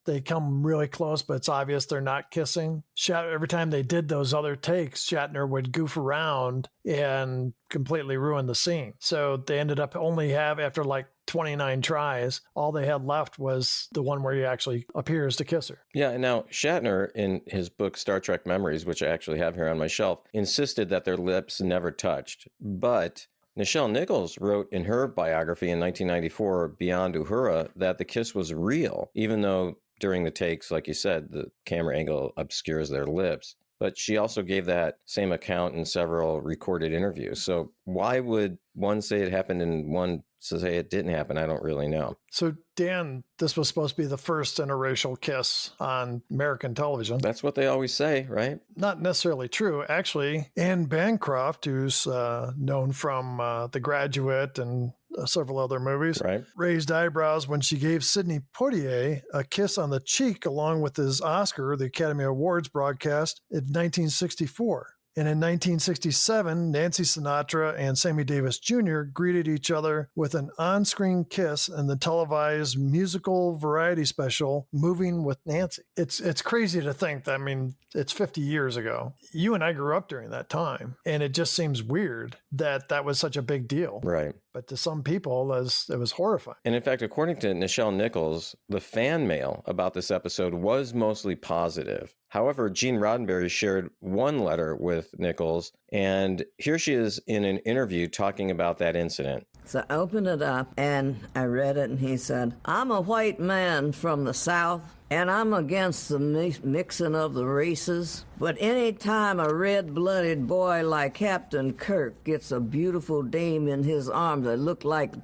they come really close, but it's obvious they're not kissing. Every time they did those other takes, Shatner would goof around and completely ruin the scene. So they ended up after like 29 tries, all they had left was the one where he actually appears to kiss her. Yeah, and now Shatner, in his book Star Trek Memories, which I actually have here on my shelf, insisted that their lips never touched. But Nichelle Nichols wrote in her biography in 1994, Beyond Uhura, that the kiss was real, even though during the takes, like you said, the camera angle obscures their lips. But she also gave that same account in several recorded interviews. So why would one say it happened and one say it didn't happen? I don't really know. So, Dan, this was supposed to be the first interracial kiss on American television. That's what they always say, right? Not necessarily true. Actually, Anne Bancroft, who's known from The Graduate and several other movies, right, raised eyebrows when she gave Sidney Poitier a kiss on the cheek along with his Oscar, the Academy Awards broadcast in 1964. And in 1967, Nancy Sinatra and Sammy Davis Jr. greeted each other with an on-screen kiss in the televised musical variety special, Moving with Nancy. It's crazy to think that, I mean, it's 50 years ago. You and I grew up during that time, and it just seems weird that that was such a big deal. Right. But to some people, it was horrifying. And in fact, according to Nichelle Nichols, the fan mail about this episode was mostly positive. However, Gene Roddenberry shared one letter with Nichols, and here she is in an interview talking about that incident. So I opened it up, and I read it, and he said, "I'm a white man from the South, and I'm against the mixing of the races. But any time a red-blooded boy like Captain Kirk gets a beautiful dame in his arms that look like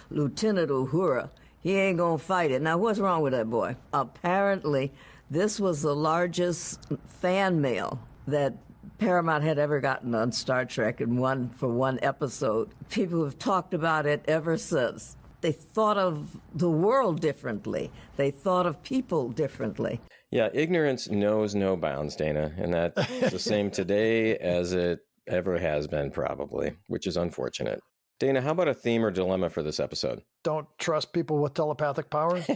Lieutenant Uhura, he ain't gonna fight it." Now, what's wrong with that boy? Apparently, this was the largest fan mail that Paramount had ever gotten on Star Trek for one episode. People have talked about it ever since. They thought of the world differently. They thought of people differently. Yeah, ignorance knows no bounds, Dana, and that's the same today as it ever has been, probably, which is unfortunate. Dana, how about a theme or dilemma for this episode? Don't trust people with telepathic powers.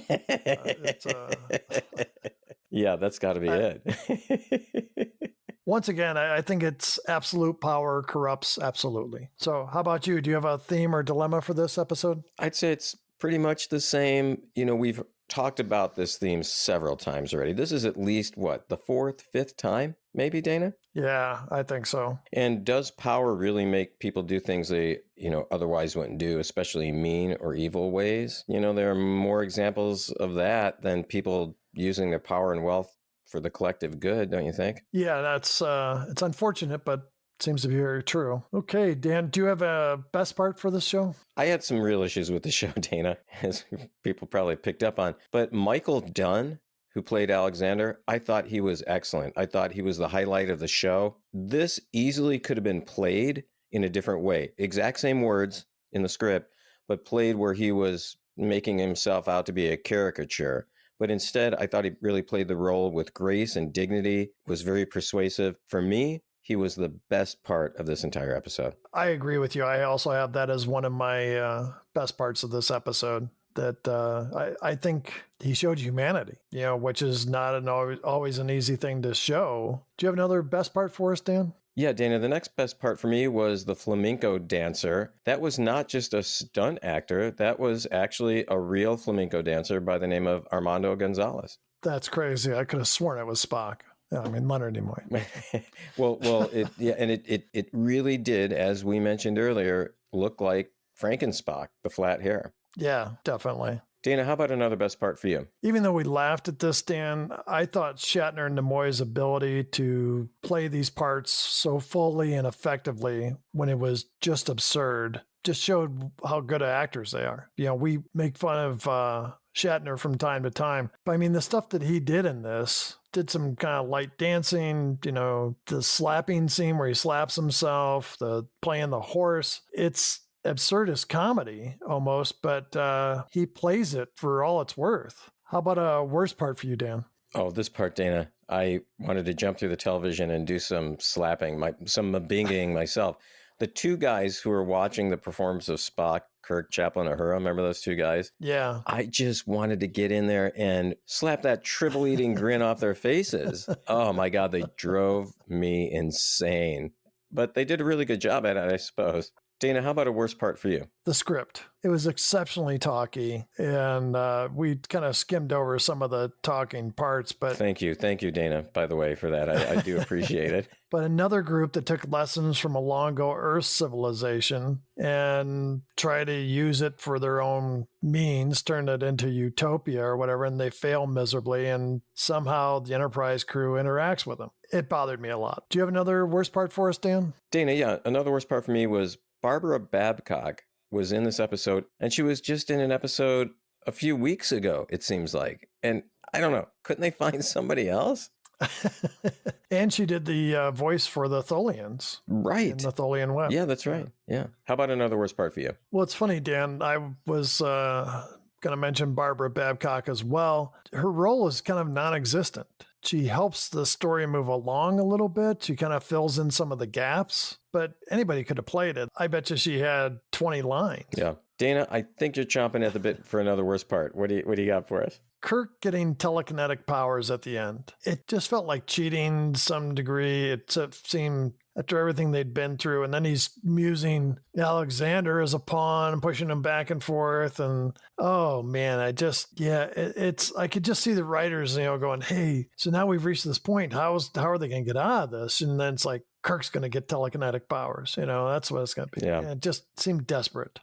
Yeah, that's got to be it. Once again, I think it's absolute power corrupts absolutely. So how about you? Do you have a theme or dilemma for this episode? I'd say it's pretty much the same. You know, we've talked about this theme several times already. This is at least, the fourth, fifth time, maybe, Dana? Yeah, I think so. And does power really make people do things they, otherwise wouldn't do, especially mean or evil ways? There are more examples of that than people using their power and wealth for the collective good, don't you think? Yeah, that's it's unfortunate, but it seems to be very true. Okay, Dan, do you have a best part for this show? I had some real issues with the show, Dana, as people probably picked up on. But Michael Dunn, who played Alexander, I thought he was excellent. I thought he was the highlight of the show. This easily could have been played in a different way. Exact same words in the script, but played where he was making himself out to be a caricature. But instead, I thought he really played the role with grace and dignity, was very persuasive. For me, he was the best part of this entire episode. I agree with you. I also have that as one of my best parts of this episode, that I think he showed humanity, which is not always an easy thing to show. Do you have another best part for us, Dan? Yeah, Dana, the next best part for me was the flamenco dancer. That was not just a stunt actor. That was actually a real flamenco dancer by the name of Armando Gonzalez. That's crazy. I could have sworn it was Spock. Leonard Nimoy. It really did, as we mentioned earlier, look like Frankenspock, the flat hair. Yeah, definitely. Dana, how about another best part for you? Even though we laughed at this, Dan, I thought Shatner and Nimoy's ability to play these parts so fully and effectively when it was just absurd just showed how good of actors they are. We make fun of Shatner from time to time, but the stuff that he did in this, did some kind of light dancing, the slapping scene where he slaps himself, the playing the horse. It's absurdist comedy almost, but he plays it for all it's worth. How about a worst part for you, Dan? Oh, this part, Dana, I wanted to jump through the television and do some slapping, some binging myself. The two guys who were watching the performance of Spock, Kirk, Chaplin, Uhura, remember those two guys? Yeah. I just wanted to get in there and slap that triple-eating grin off their faces. Oh, my God, they drove me insane. But they did a really good job at it, I suppose. Dana, how about a worst part for you? The script. It was exceptionally talky, and we kind of skimmed over some of the talking parts. But Thank you, Dana, by the way, for that. I do appreciate it. But another group that took lessons from a long ago Earth civilization and try to use it for their own means, turn it into utopia or whatever, and they fail miserably, and somehow the Enterprise crew interacts with them. It bothered me a lot. Do you have another worst part for us, Dan? Dana, yeah, another worst part for me was Barbara Babcock was in this episode, and she was just in an episode a few weeks ago, it seems like. And I don't know, couldn't they find somebody else? And she did the voice for the Tholians. Right. In the Tholian Web. Yeah, that's right. Yeah. How about another worst part for you? Well, it's funny, Dan. I was going to mention Barbara Babcock as well. Her role is kind of non-existent. She helps the story move along a little bit. She kind of fills in some of the gaps, but anybody could have played it. I bet you she had 20 lines. Yeah. Dana, I think you're chomping at the bit for another worst part. What do you got for us? Kirk getting telekinetic powers at the end. It just felt like cheating to some degree. It seemed after everything they'd been through. And then he's musing Alexander as a pawn, pushing him back and forth. And oh man, I could just see the writers, going, hey, so now we've reached this point. How are they going to get out of this? And then it's like, Kirk's going to get telekinetic powers. That's what it's going to be. Yeah. It just seemed desperate.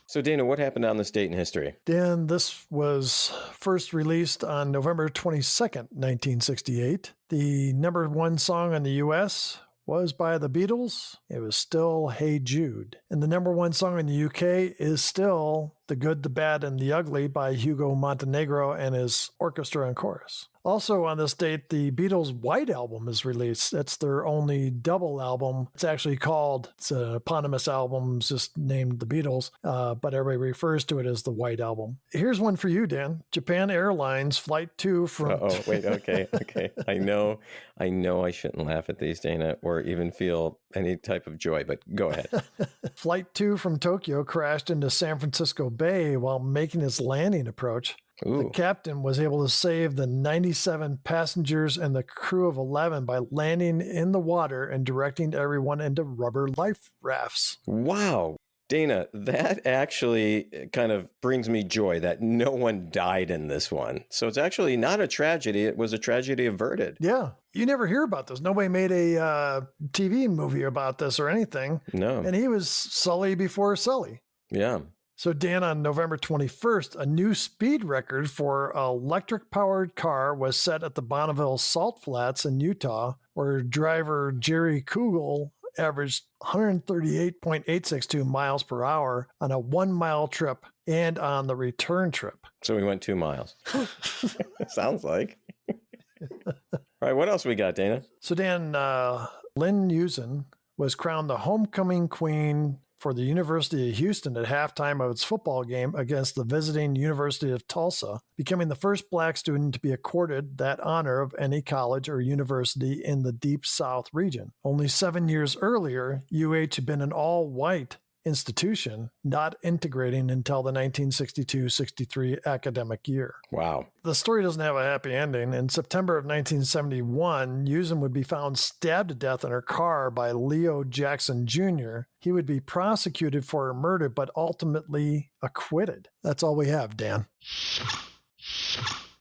So, Dana, what happened on this date in history? Dan, this was first released on November 22nd, 1968. The number one song in the U.S. was by the Beatles. It was still Hey Jude. And the number one song in the UK is still The Good, the Bad, and the Ugly by Hugo Montenegro and his orchestra and chorus. Also on this date, the Beatles' White Album is released. That's their only double album. It's an eponymous album, it's just named The Beatles, but everybody refers to it as the White Album. Here's one for you, Dan. Japan Airlines Flight 2 from... Oh, wait, okay. I know I shouldn't laugh at these, Dana, or even feel any type of joy, but go ahead. Flight 2 from Tokyo crashed into San Francisco Bay while making its landing approach. Ooh. The captain was able to save the 97 passengers and the crew of 11 by landing in the water and directing everyone into rubber life rafts. Wow. Dana, that actually kind of brings me joy that no one died in this one. So it's actually not a tragedy. It was a tragedy averted. Yeah. You never hear about this. Nobody made a TV movie about this or anything. No. And he was Sully before Sully. Yeah. So, Dan, on November 21st, a new speed record for an electric-powered car was set at the Bonneville Salt Flats in Utah, where driver Jerry Kugel averaged 138.862 miles per hour on a 1-mile trip and on the return trip. So we went 2 miles. Sounds like. All right, what else we got, Dana? So, Dan, Lynn Usen was crowned the homecoming queen for the University of Houston at halftime of its football game against the visiting University of Tulsa, becoming the first black student to be accorded that honor of any college or university in the Deep South region. Only 7 years earlier, UH had been an all-white institution, not integrating until the 1962-63 academic year. Wow. The story doesn't have a happy ending. In September of 1971, Usen would be found stabbed to death in her car by Leo Jackson Jr. He would be prosecuted for her murder, but ultimately acquitted. That's all we have, Dan.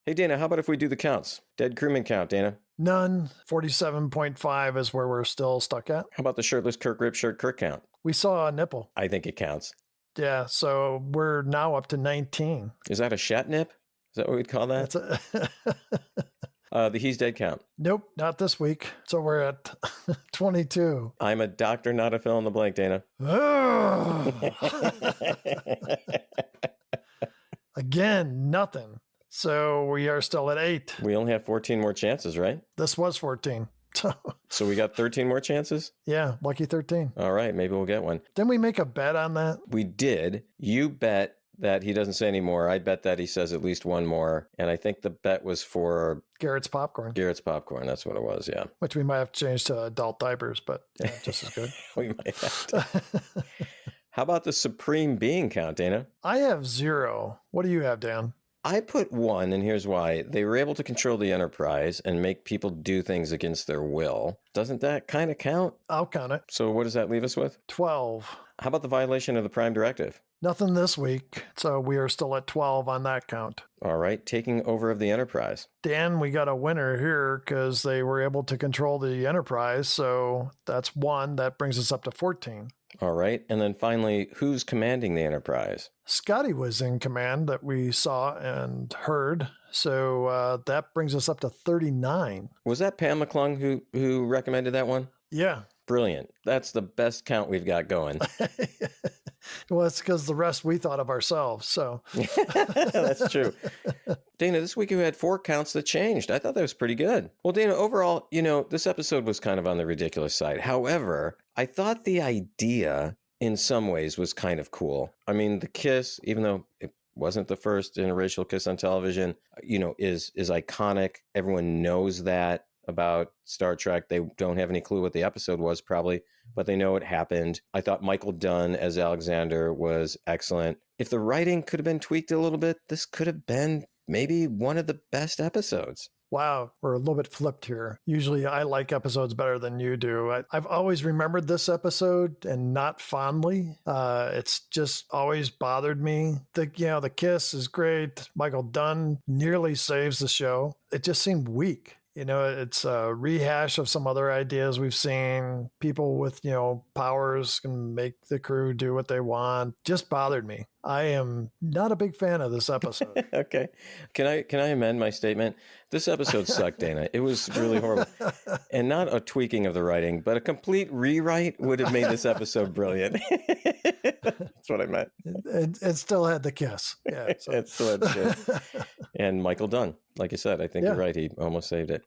Hey, Dana, how about if we do the counts? Dead crewman count, Dana. None. 47.5 is where we're still stuck at. How about the shirtless Kirk Ripshirt Kirk count? We saw a nipple. I think it counts. Yeah, so we're now up to 19. Is that a shat nip? Is that what we'd call that? The he's dead count. Nope, not this week. So we're at 22. I'm a doctor, not a fill in the blank, Dana. Again, nothing. So we are still at 8. We only have 14 more chances, right? This was 14. So we got 13 more chances? Yeah, lucky 13. All right, maybe we'll get one. Didn't we make a bet on that? We did. You bet that he doesn't say any more. I bet that he says at least one more. And I think the bet was for Garrett's Popcorn. Garrett's Popcorn. That's what it was, yeah. Which we might have to change to adult diapers, but yeah, just as good. We might have to. How about the Supreme Being count, Dana? I have 0. What do you have, Dan? I put 1, and here's why. They were able to control the Enterprise and make people do things against their will. Doesn't that kind of count? I'll count it. So what does that leave us with? 12. How about the violation of the Prime Directive? Nothing this week, so we are still at 12 on that count. All right, taking over of the Enterprise. Dan, we got a winner here because they were able to control the Enterprise, so that's 1. That brings us up to 14. All right, and then finally, who's commanding the Enterprise? Scotty was in command that we saw and heard, so that brings us up to 39. Was that Pam McClung who recommended that one? Yeah. Brilliant. That's the best count we've got going. Well, it's because the rest we thought of ourselves, so. That's true. Dana, this week we had 4 counts that changed. I thought that was pretty good. Well, Dana, overall, this episode was kind of on the ridiculous side. However, I thought the idea in some ways was kind of cool. I mean, the kiss, even though it wasn't the first interracial kiss on television, is iconic. Everyone knows that about Star Trek. They don't have any clue what the episode was probably, but they know it happened. I thought Michael Dunn as Alexander was excellent. If the writing could have been tweaked a little bit, this could have been maybe one of the best episodes. Wow, we're a little bit flipped here. Usually I like episodes better than you do. I've always remembered this episode and not fondly. It's just always bothered me. The kiss is great. Michael Dunn nearly saves the show. It just seemed weak. It's a rehash of some other ideas we've seen. People with, powers can make the crew do what they want. Just bothered me. I am not a big fan of this episode. Okay. Can I amend my statement? This episode sucked, Dana. It was really horrible. And not a tweaking of the writing, but a complete rewrite would have made this episode brilliant. That's what I meant. It still had the kiss. Yeah. So. It still had the kiss. And Michael Dunn, like you said, I think you're right. He almost saved it.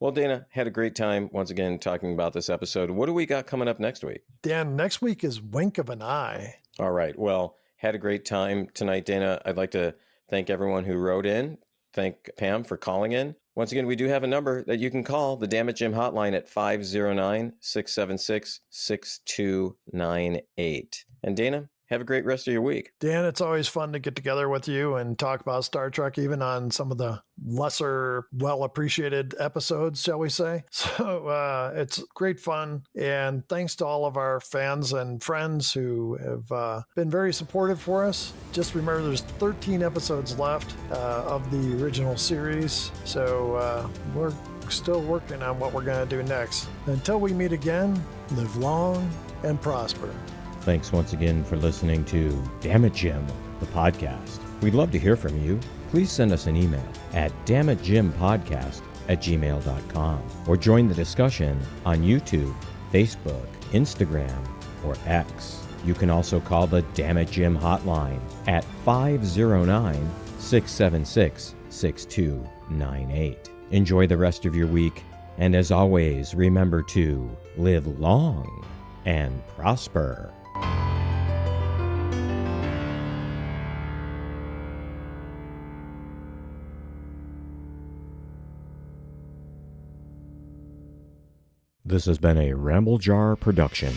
Well, Dana, had a great time once again talking about this episode. What do we got coming up next week? Dan, next week is Wink of an Eye. All right. Well, had a great time tonight, Dana. I'd like to thank everyone who wrote in. Thank Pam for calling in. Once again, we do have a number that you can call, the Damnit Jim Hotline at 509-676-6298. And Dana, have a great rest of your week. Dan, it's always fun to get together with you and talk about Star Trek, even on some of the lesser, well-appreciated episodes, shall we say. So it's great fun. And thanks to all of our fans and friends who have been very supportive for us. Just remember there's 13 episodes left of the original series. So we're still working on what we're going to do next. Until we meet again, live long and prosper. Thanks once again for listening to Damnit Jim, the podcast. We'd love to hear from you. Please send us an email at damnitjimpodcast@gmail.com or join the discussion on YouTube, Facebook, Instagram, or X. You can also call the Damnit Jim hotline at 509-676-6298. Enjoy the rest of your week, and as always, remember to live long and prosper. This has been a Ramble Jar production.